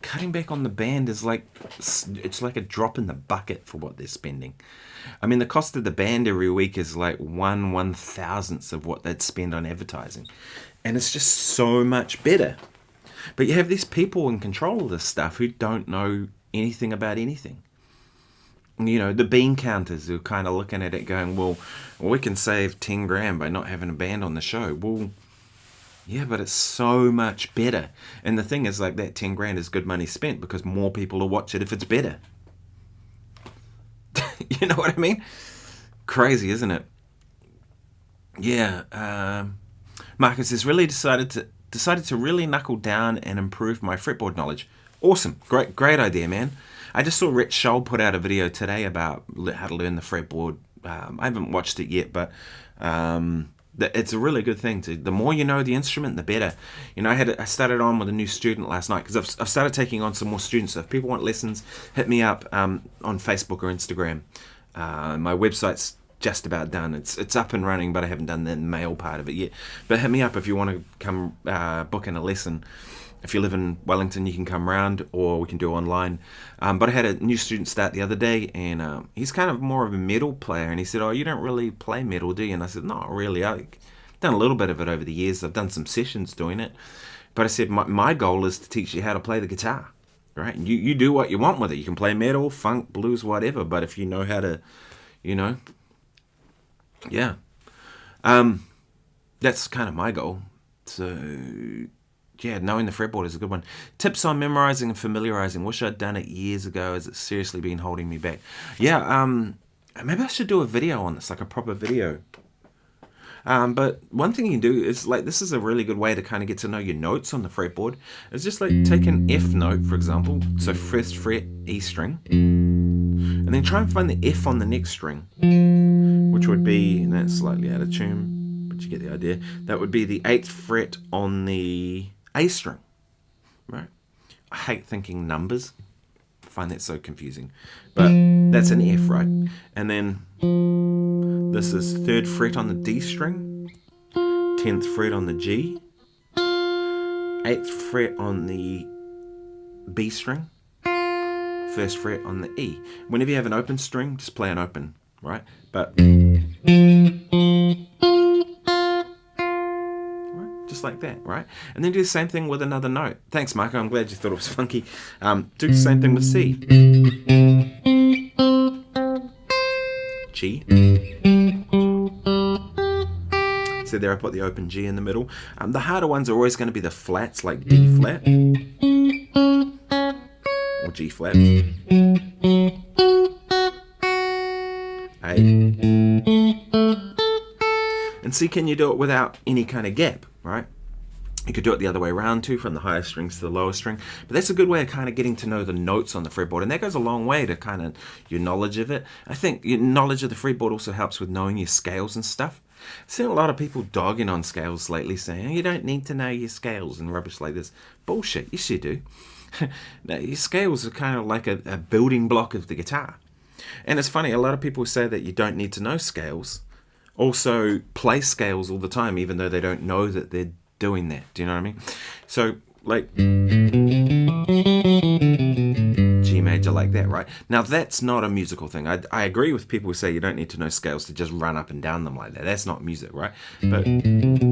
cutting back on the band is like, it's like a drop in the bucket for what they're spending. I mean, the cost of the band every week is like 1/1000th of what they'd spend on advertising. And it's just so much better. But you have these people in control of this stuff who don't know anything about anything. The bean counters who are kind of looking at it going, well, we can save 10 grand by not having a band on the show. Well, yeah, but it's so much better. And the thing is, like, that 10 grand is good money spent because more people will watch it if it's better. You know what I mean? Crazy, isn't it? Yeah. Marcus has really decided to really knuckle down and improve my fretboard knowledge. Awesome. Great idea, man. I just saw Rich Scholl put out a video today about how to learn the fretboard. I haven't watched it yet, but it's a really good thing. The more you know the instrument, the better. I started on with a new student last night because I've started taking on some more students. So if people want lessons, hit me up on Facebook or Instagram. My website's just about done. It's up and running, but I haven't done the mail part of it yet. But hit me up if you want to come book in a lesson. If you live in Wellington, you can come round, or we can do online. But I had a new student start the other day, and he's kind of more of a metal player. And he said, "Oh, you don't really play metal, do you?" And I said, "Not really. I've done a little bit of it over the years. I've done some sessions doing it." But I said, my goal is to teach you how to play the guitar, right? You do what you want with it. You can play metal, funk, blues, whatever. But if you know how to, yeah. That's kind of my goal. So, yeah, knowing the fretboard is a good one. Tips on memorizing and familiarizing. Wish I'd done it years ago, as it's seriously been holding me back. Yeah, maybe I should do a video on this, like a proper video. But one thing you can do is, like, this is a really good way to kind of get to know your notes on the fretboard. It's just like take an F note, for example. So first fret, E string. And then try and find the F on the next string, which would be, and that's slightly out of tune, but you get the idea. That would be the 8th fret on the A string, right? I hate thinking numbers. I find that so confusing. But that's an F, right? And then this is 3rd fret on the D string, 10th fret on the G, 8th fret on the B string, 1st fret on the E. Whenever you have an open string, just play an open, right? But just like that, right? And then do the same thing with another note. Thanks, Marco. I'm glad you thought it was funky. Do the same thing with C. G. So there I put the open G in the middle. The harder ones are always going to be the flats, like D flat or G flat. A. And see, can you do it without any kind of gap, right? You could do it the other way around too, from the higher strings to the lower string. But that's a good way of kind of getting to know the notes on the fretboard. And that goes a long way to kind of your knowledge of it. I think your knowledge of the fretboard also helps with knowing your scales and stuff. I've seen a lot of people dogging on scales lately, saying, oh, you don't need to know your scales and rubbish like this. Bullshit, yes you do. Now, your scales are kind of like a building block of the guitar. And it's funny, a lot of people say that you don't need to know scales. Also play scales all the time, even though they don't know that they're doing that. Do you know what I mean? So, like G major like that, right? Now, that's not a musical thing. I agree with people who say you don't need to know scales to just run up and down them like that. That's not music, right? But playing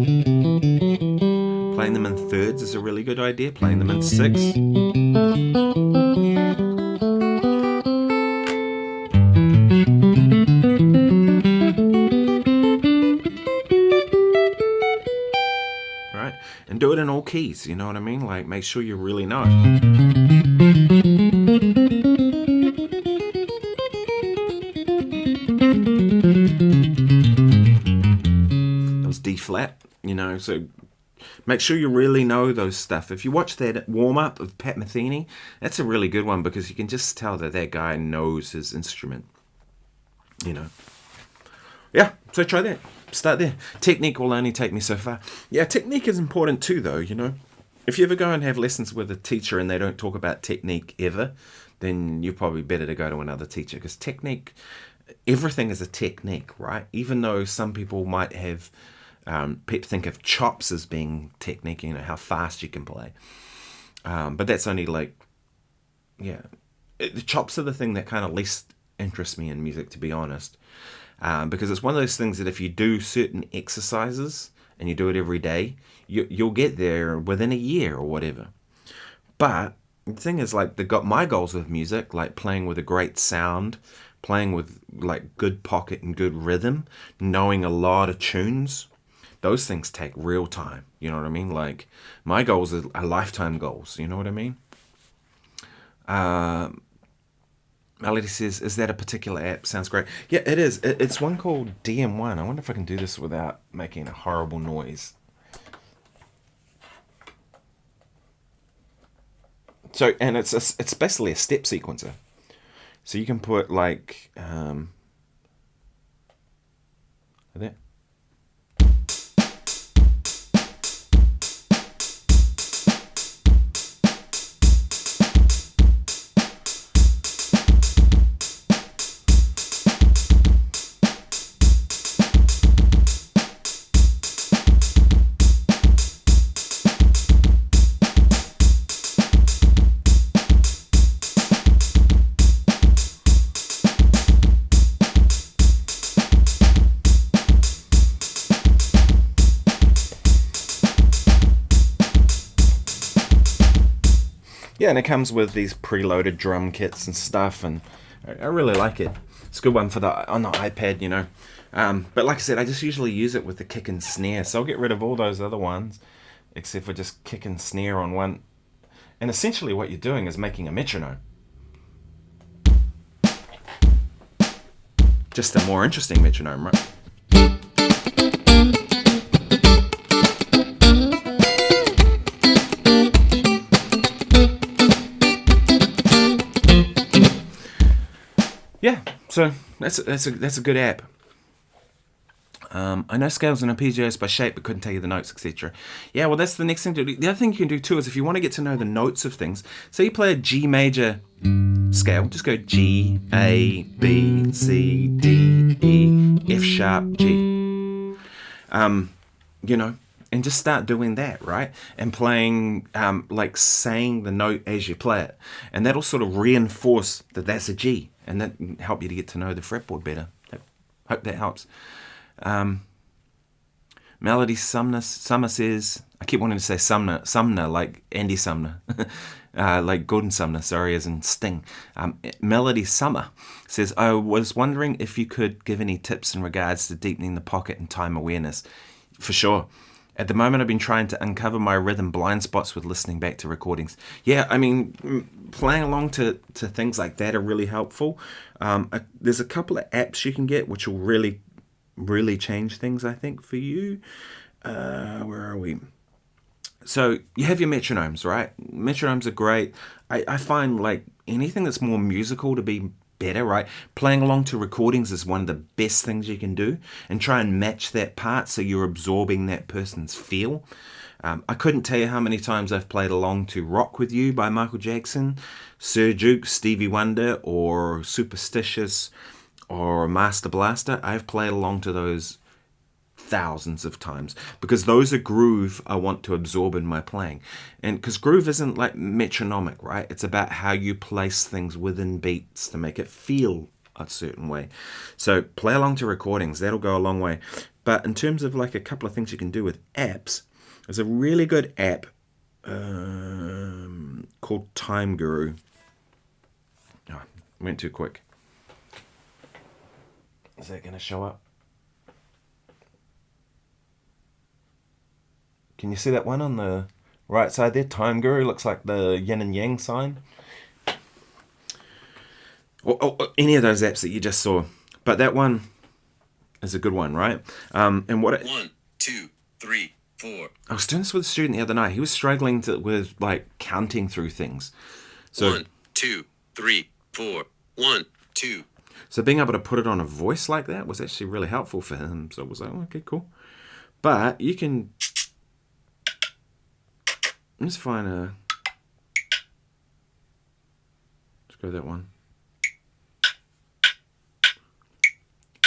them in thirds is a really good idea. Playing them in 6. And do it in all keys, you know what I mean? Like, make sure you really know. That was D flat, you know, so make sure you really know those stuff. If you watch that warm-up of Pat Metheny, that's a really good one because you can just tell that that guy knows his instrument, you know. Yeah, so try that. Start there. Technique will only take me so far. Yeah, technique is important too, though, you know. If you ever go and have lessons with a teacher and they don't talk about technique ever, then you're probably better to go to another teacher, because technique, everything is a technique, right? Even though some people might have, think of chops as being technique, you know, how fast you can play. But that's only like, yeah, the chops are the thing that kind of least interests me in music, to be honest. Because it's one of those things that if you do certain exercises and you do it every day, you'll get there within a year or whatever. But the thing is, like, my goals with music, like playing with a great sound, playing with like good pocket and good rhythm, knowing a lot of tunes, those things take real time. You know what I mean? Like, my goals are lifetime goals. You know what I mean? Melody says, is that a particular app? Sounds great. Yeah, it is. It's one called DM1. I wonder if I can do this without making a horrible noise. So, and it's basically a step sequencer. So you can put like, there. Yeah, and it comes with these preloaded drum kits and stuff, and I really like it. It's a good one for on the iPad, you know. But like I said, I just usually use it with the kick and snare, so I'll get rid of all those other ones, except for just kick and snare on one. And essentially what you're doing is making a metronome. Just a more interesting metronome, right? Yeah, so that's a good app. I know scales and arpeggios by shape, but couldn't tell you the notes, etc. Yeah, well, that's the next thing to do. The other thing you can do too is if you want to get to know the notes of things. So you play a G major scale, just go G, A, B, C, D, E, F sharp, G. You know, and just start doing that, right? And playing, like saying the note as you play it, and that'll sort of reinforce that that's a G. And that can help you to get to know the fretboard better. Hope that helps. Melody Sumner says, I keep wanting to say Sumner like Andy Sumner. Like Gordon Sumner, sorry, as in Sting. Melody Summer says, I was wondering if you could give any tips in regards to deepening the pocket and time awareness. For sure. At the moment, I've been trying to uncover my rhythm blind spots with listening back to recordings. Yeah, I mean, playing along to things like that are really helpful. There's a couple of apps you can get which will really, really change things, I think, for you. Where are we? So you have your metronomes, right? Metronomes are great. I find like anything that's more musical to be better, right? Playing along to recordings is one of the best things you can do, and try and match that part so you're absorbing that person's feel. I couldn't tell you how many times I've played along to Rock With You by Michael Jackson, Sir Duke, Stevie Wonder, or Superstitious, or Master Blaster. I've played along to those thousands of times because those are groove I want to absorb in my playing. And because groove isn't like metronomic, right? It's about how you place things within beats to make it feel a certain way. So play along to recordings, that'll go a long way. But in terms of like a couple of things you can do with apps, there's a really good app called Time Guru. Oh, went too quick. Is that going to show up? Can you see that one on the right side there? Time Guru looks like the yin and yang sign. Or any of those apps that you just saw. But that one is a good one, right? And what 1, 2, 3, 4. I was doing this with a student the other night. He was struggling with like counting through things. So 1, 2, 3, 4. 1, 2. So being able to put it on a voice like that was actually really helpful for him. So I was like, oh, okay, cool. But you can... Let's find a... Let's go that one.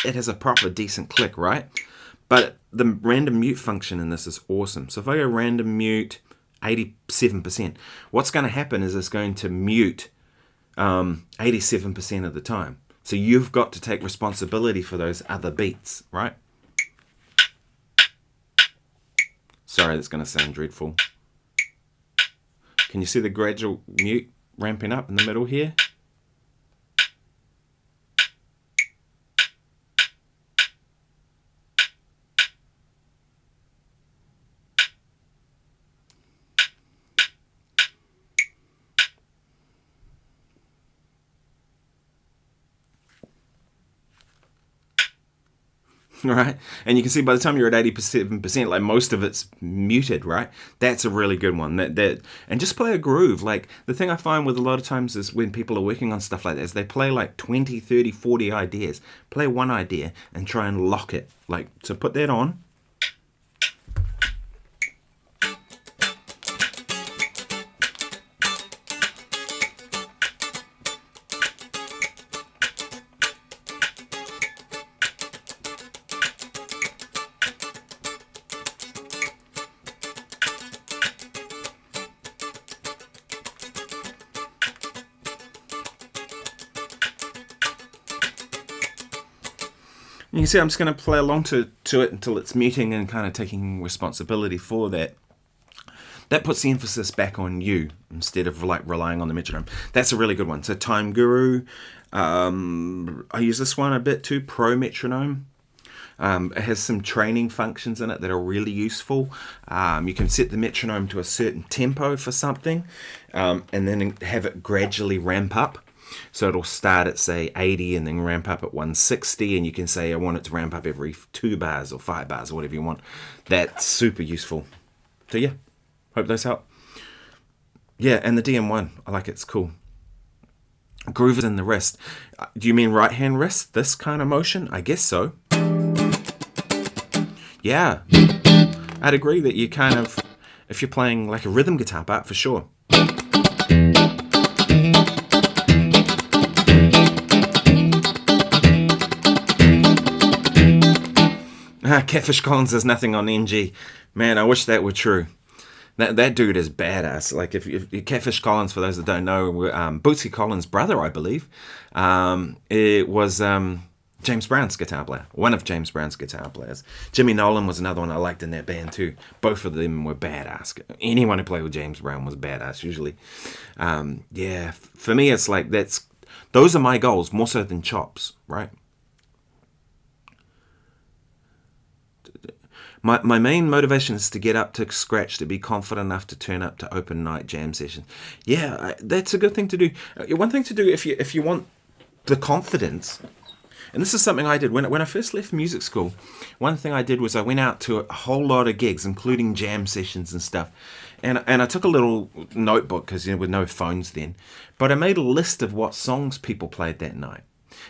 It has a proper decent click, right? But the random mute function in this is awesome. So if I go random mute 87%, what's going to happen is it's going to mute 87% of the time. So you've got to take responsibility for those other beats, right? Sorry, that's going to sound dreadful. Can you see the gradual mute ramping up in the middle here? Right, and you can see by the time you're at 87%, like most of it's muted, right? That's a really good one. That and just play a groove. Like the thing I find with a lot of times is when people are working on stuff like that is they play like 20, 30, 40 ideas. Play one idea and try and lock it. Like, so put that on. You can see I'm just going to play along to it until it's muting and kind of taking responsibility for that. that puts the emphasis back on you instead of like relying on the metronome. That's a really good one. So Time Guru, I use this one a bit too, Pro Metronome. It has some training functions in it that are really useful. You can set the metronome to a certain tempo for something, and then have it gradually ramp up. So it'll start at, say, 80 and then ramp up at 160, and you can say, I want it to ramp up every 2 bars or 5 bars or whatever you want. That's super useful. So yeah, hope those help. Yeah, and the DM1, I like it, it's cool. Groove it in the wrist. Do you mean right hand wrist, this kind of motion? I guess so. Yeah, I'd agree that you kind of, if you're playing like a rhythm guitar part, for sure. Catfish Collins has nothing on NG. Man, I wish that were true. That dude is badass. Like, if Catfish Collins, for those that don't know, Bootsy Collins' brother, I believe, it was James Brown's guitar player. One of James Brown's guitar players. Jimmy Nolan was another one I liked in that band too. Both of them were badass. Anyone who played with James Brown was badass usually. Yeah, for me it's like those are my goals more so than chops, right? My main motivation is to get up to scratch, to be confident enough to turn up to open night jam sessions. Yeah, that's a good thing to do. One thing to do if you want the confidence, and this is something I did when I first left music school. One thing I did was I went out to a whole lot of gigs, including jam sessions and stuff. And I took a little notebook, because with no phones then, but I made a list of what songs people played that night.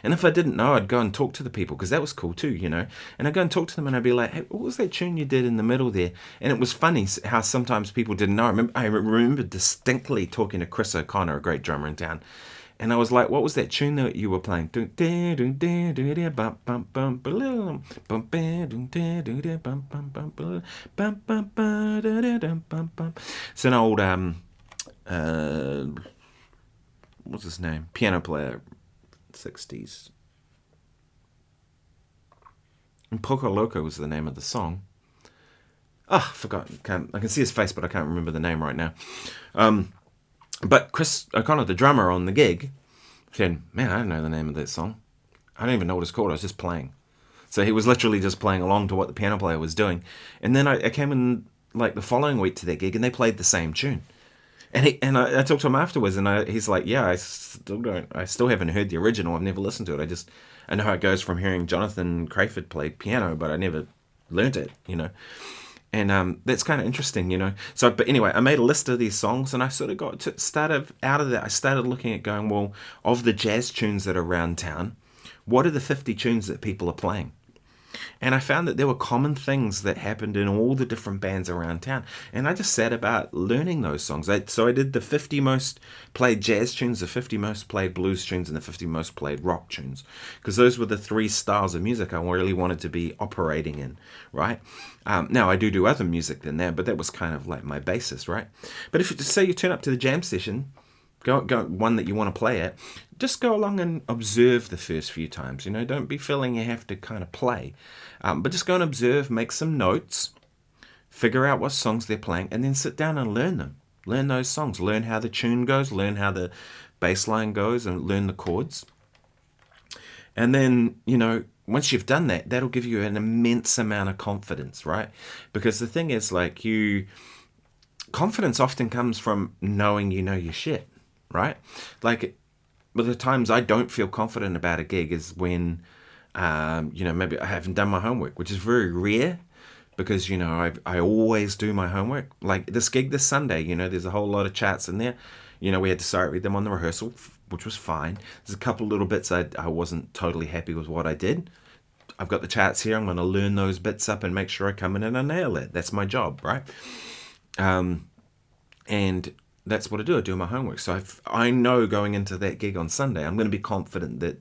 And if I didn't know, I'd go and talk to the people, because that was cool too, And I'd go and talk to them, and I'd be like, hey, what was that tune you did in the middle there? And it was funny how sometimes people didn't know. I remember distinctly talking to Chris O'Connor, a great drummer in town. And I was like, what was that tune that you were playing? It's an old, what's his name? Piano player. 60s. And Poco Loco was the name of the song. I forgot. I can see his face, but I can't remember the name right now. But Chris O'Connor, the drummer on the gig, said, man, I don't know the name of that song. I don't even know what it's called. I was just playing. So he was literally just playing along to what the piano player was doing. And then I came in like the following week to that gig, and they played the same tune. And I talked to him afterwards, and he's like, yeah, I still haven't heard the original. I've never listened to it. I know how it goes from hearing Jonathan Crayford play piano, but I never learnt it, And that's kind of interesting, So, but anyway, I made a list of these songs, and I sort of started out of that. I started looking at going, well, of the jazz tunes that are around town, what are the 50 tunes that people are playing? And I found that there were common things that happened in all the different bands around town. And I just sat about learning those songs. So I did the 50 most played jazz tunes, the 50 most played blues tunes, and the 50 most played rock tunes. Because those were the 3 styles of music I really wanted to be operating in, right? Now, I do other music than that, but that was kind of like my basis, right? But if you say you turn up to the jam session, go one that you want to play at, just go along and observe the first few times. Don't be feeling you have to kind of play, but just go and observe, make some notes, figure out what songs they're playing, and then sit down and learn them. Learn those songs, learn how the tune goes, learn how the bass line goes, and learn the chords. And then, once you've done that, that'll give you an immense amount of confidence, right? Because the thing is, like, confidence often comes from knowing you know your shit, right? Like, but the times I don't feel confident about a gig is when, maybe I haven't done my homework, which is very rare, because, I always do my homework. Like this gig this Sunday, there's a whole lot of charts in there. We had to sight read them on the rehearsal, which was fine. There's a couple little bits I wasn't totally happy with what I did. I've got the charts here. I'm going to learn those bits up and make sure I come in and I nail it. That's my job, right? And that's what I do my homework. So I know going into that gig on Sunday, I'm going to be confident that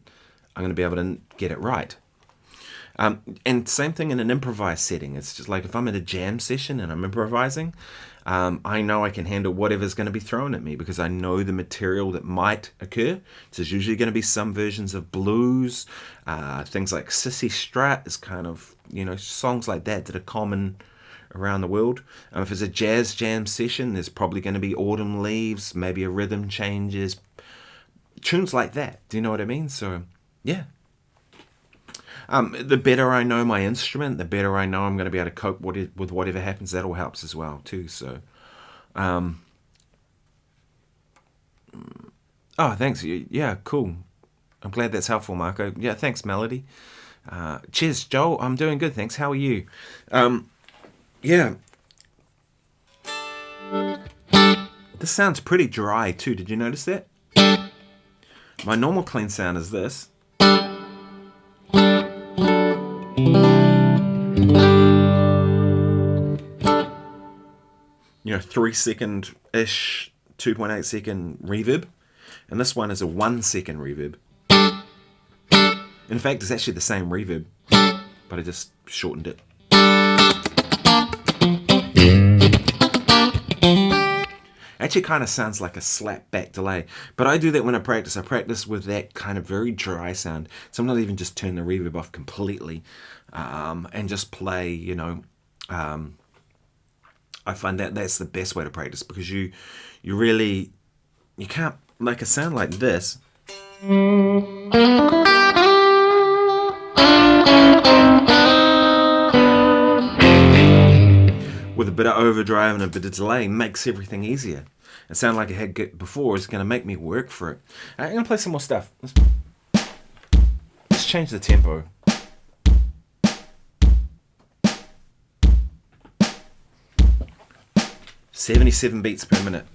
I'm going to be able to get it right. And same thing in an improvised setting. It's just like if I'm in a jam session and I'm improvising, I know I can handle whatever's going to be thrown at me because I know the material that might occur. So there's usually going to be some versions of blues, things like Sissy Strat is kind of, songs like that are common around the world. If it's a jazz jam session, there's probably going to be Autumn Leaves, maybe a rhythm changes, tunes like that. Do you know what I mean? So, yeah. The better I know my instrument, the better I know I'm going to be able to cope with whatever happens. That all helps as well, too. So, oh, thanks. Yeah, cool. I'm glad that's helpful, Marco. Yeah, thanks, Melody. Cheers, Joel. I'm doing good, thanks. How are you? Yeah. This sounds pretty dry, too. Did you notice that? My normal clean sound is this. 3 second-ish, 2.8 second reverb. And this one is a 1 second reverb. In fact, it's actually the same reverb, but I just shortened it. Actually kind of sounds like a slap back delay, but I do that when I practice. I practice with that kind of very dry sound. Sometimes even just turn the reverb off completely and just play, I find that that's the best way to practice, because you can't make a sound like this with a bit of overdrive and a bit of delay. Makes everything easier. It sounded like I had before is going to make me work for it. I'm going to play some more stuff. Let's change the tempo. "77 beats per minute."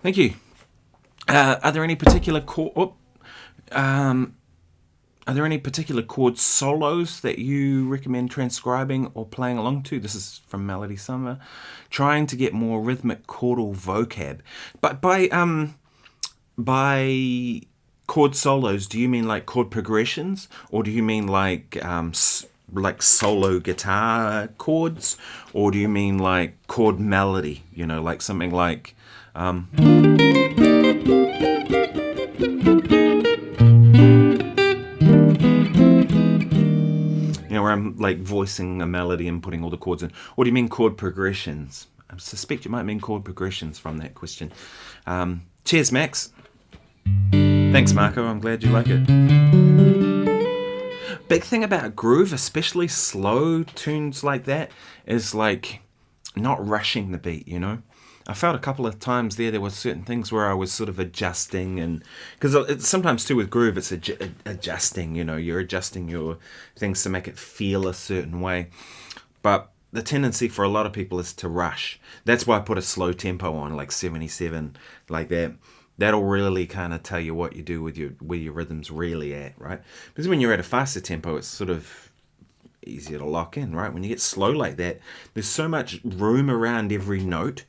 Thank you. Are there any particular chord solos that you recommend transcribing or playing along to? This is from Melody Summer. Trying to get more rhythmic chordal vocab. But by chord solos, do you mean like chord progressions, or do you mean like solo guitar chords, or do you mean like chord melody? Like something like where I'm like voicing a melody and putting all the chords in. Or do you mean chord progressions? I suspect you might mean chord progressions from that question. Cheers, Max. Thanks, Marco. I'm glad you like it. Big thing about groove, especially slow tunes like that, is like not rushing the beat, I felt a couple of times there were certain things where I was sort of adjusting, and because it's sometimes too with groove, it's adjusting, you're adjusting your things to make it feel a certain way. But the tendency for a lot of people is to rush. That's why I put a slow tempo on, like 77, like that. That'll really kind of tell you what you do with where your rhythm's really at, right? Because when you're at a faster tempo, it's sort of easier to lock in, right? When you get slow like that, there's so much room around every note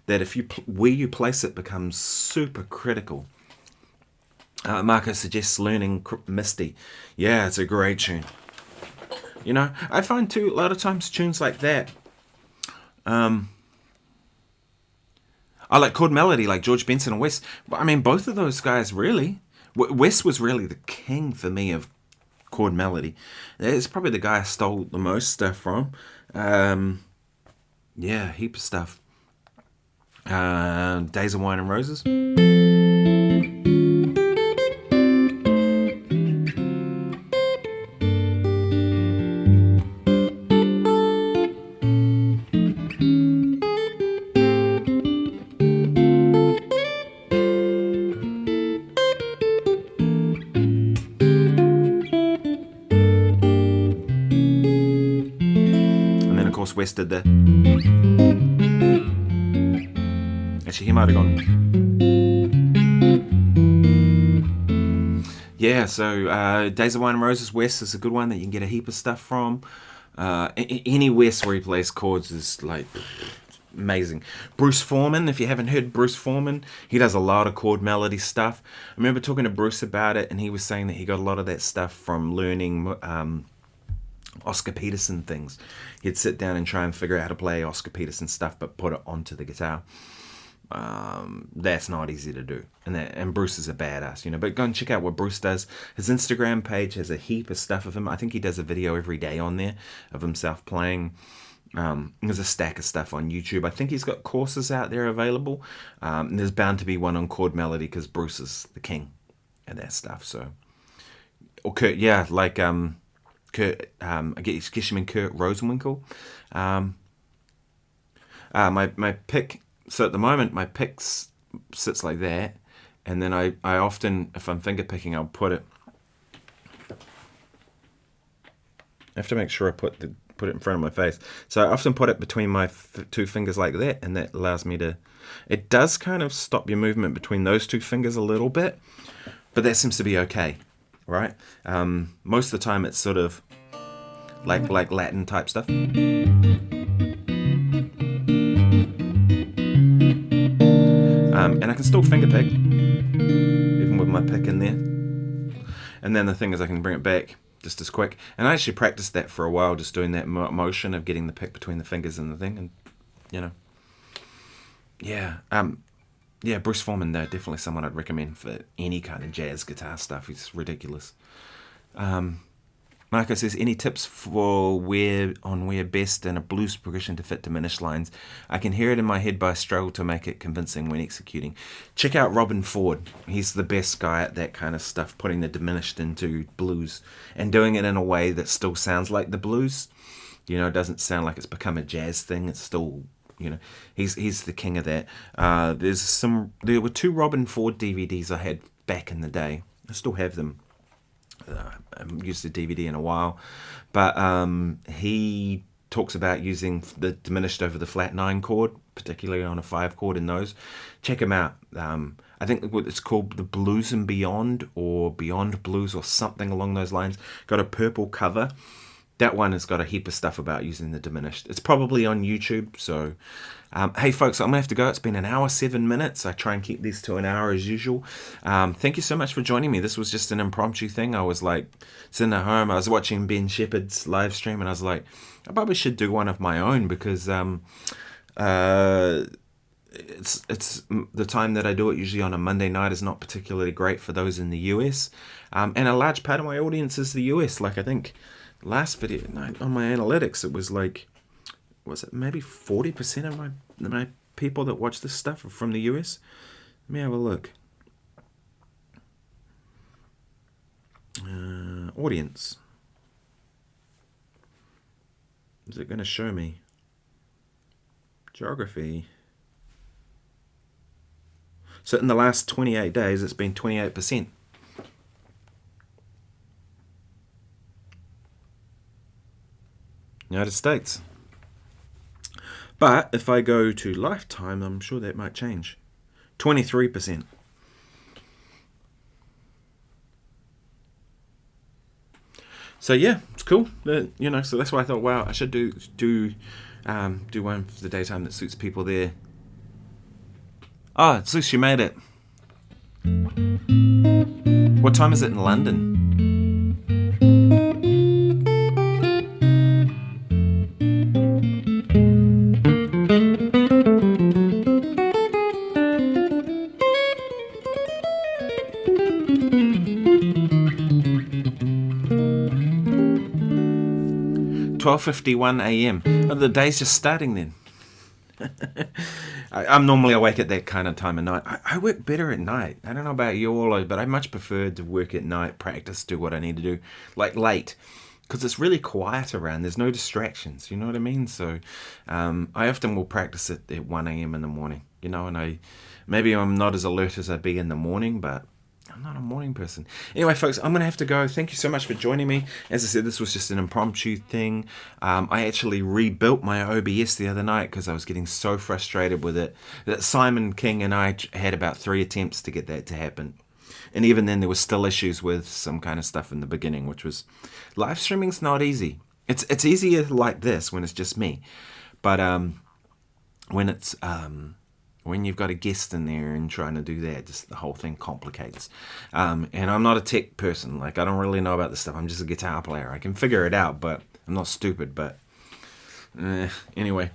that where you place it becomes super critical. Marco suggests learning Misty. Yeah, it's a great tune. I find too, a lot of times tunes like that, I like chord melody, like George Benson and Wes. I mean, both of those guys really. Wes was really the king for me of chord melody. It's probably the guy I stole the most stuff from. Yeah, heap of stuff. Days of Wine and Roses. Wes did that. Actually, he might have gone. Yeah, so Days of Wine and Roses, Wes is a good one that you can get a heap of stuff from. Any Wes where he plays chords is like amazing. Bruce Foreman, if you haven't heard Bruce Foreman, he does a lot of chord melody stuff. I remember talking to Bruce about it, and he was saying that he got a lot of that stuff from learning Oscar Peterson things. He'd sit down and try and figure out how to play Oscar Peterson stuff, but put it onto the guitar. That's not easy to do. And Bruce is a badass, you know. But go and check out what Bruce does. His Instagram page has a heap of stuff of him. I think he does a video every day on there of himself playing. There's a stack of stuff on YouTube. I think he's got courses out there available. And there's bound to be one on chord melody because Bruce is the king of that stuff. So, or Kurt, yeah, like Kurt, I guess you mean Kurt Rosenwinkel. My pick. So at the moment, my pick sits like that, and then I often, if I'm finger picking, I'll put it. I have to make sure I put it in front of my face. So I often put it between my two fingers like that, and that allows me to. It does kind of stop your movement between those two fingers a little bit, but that seems to be okay, right? Most of the time, it's sort of like Latin type stuff. And I can still finger pick, even with my pick in there. And then the thing is I can bring it back just as quick. And I actually practiced that for a while, just doing that motion of getting the pick between the fingers and the thing. And, you know, yeah. Yeah, Bruce Foreman, though, definitely someone I'd recommend for any kind of jazz guitar stuff. He's ridiculous. Marco says, any tips for where best in a blues progression to fit diminished lines? I can hear it in my head, but I struggle to make it convincing when executing. Check out Robin Ford. He's the best guy at that kind of stuff, putting the diminished into blues and doing it in a way that still sounds like the blues. You know, it doesn't sound like it's become a jazz thing. It's still, you know, he's the king of that. There were 2 Robin Ford DVDs I had back in the day. I still have them. I haven't used the DVD in a while, but he talks about using the diminished over the flat 9 chord, particularly on a 5 chord in those. Check him out. I think it's called The Blues and Beyond, or Beyond Blues, or something along those lines. Got a purple cover. That one has got a heap of stuff about using the diminished. It's probably on YouTube, so... hey folks, I'm going to have to go. It's been 1 hour, 7 minutes. I try and keep these to 1 hour as usual. Thank you so much for joining me. This was just an impromptu thing. I was like sitting at home. I was watching Ben Shepherd's live stream, and I was like, I probably should do one of my own, because it's the time that I do it, usually on a Monday night, is not particularly great for those in the US. And a large part of my audience is the US. Like, I think last video on my analytics, it was like, was it maybe 40% of my people that watch this stuff are from the US? Let me have a look. Audience. Is it going to show me? Geography. So in the last 28 days, it's been 28%. United States. But if I go to lifetime, I'm sure that might change. 23%. So yeah, it's cool. You know, so that's why I thought, wow, I should do one for the daytime that suits people there. Oh, at least you made it. What time is it in London? 12:51 a.m. Oh, the day's just starting then. I'm normally awake at that kind of time of night. I work better at night. I don't know about you all, but I much prefer to work at night, practice, do what I need to do, like late, because it's really quiet around. There's no distractions, you know what I mean? So I often will practice it at 1 a.m. in the morning, you know, and maybe I'm not as alert as I'd be in the morning, but I'm not a morning person. Anyway, folks, I'm going to have to go. Thank you so much for joining me. As I said, this was just an impromptu thing. I actually rebuilt my OBS the other night because I was getting so frustrated with it that Simon King and I had about 3 attempts to get that to happen. And even then, there was still issues with some kind of stuff in the beginning, which was live streaming's not easy. It's easier like this when it's just me. But when it's... when you've got a guest in there and trying to do that, just the whole thing complicates. And I'm not a tech person. Like, I don't really know about this stuff. I'm just a guitar player. I can figure it out, but I'm not stupid. But anyway,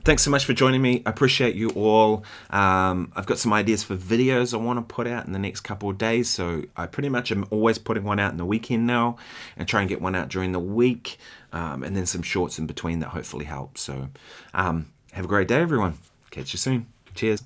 thanks so much for joining me. I appreciate you all. I've got some ideas for videos I want to put out in the next couple of days. So I pretty much am always putting one out in the weekend now and try and get one out during the week. And then some shorts in between that hopefully help. So have a great day, everyone. Catch you soon. Cheers.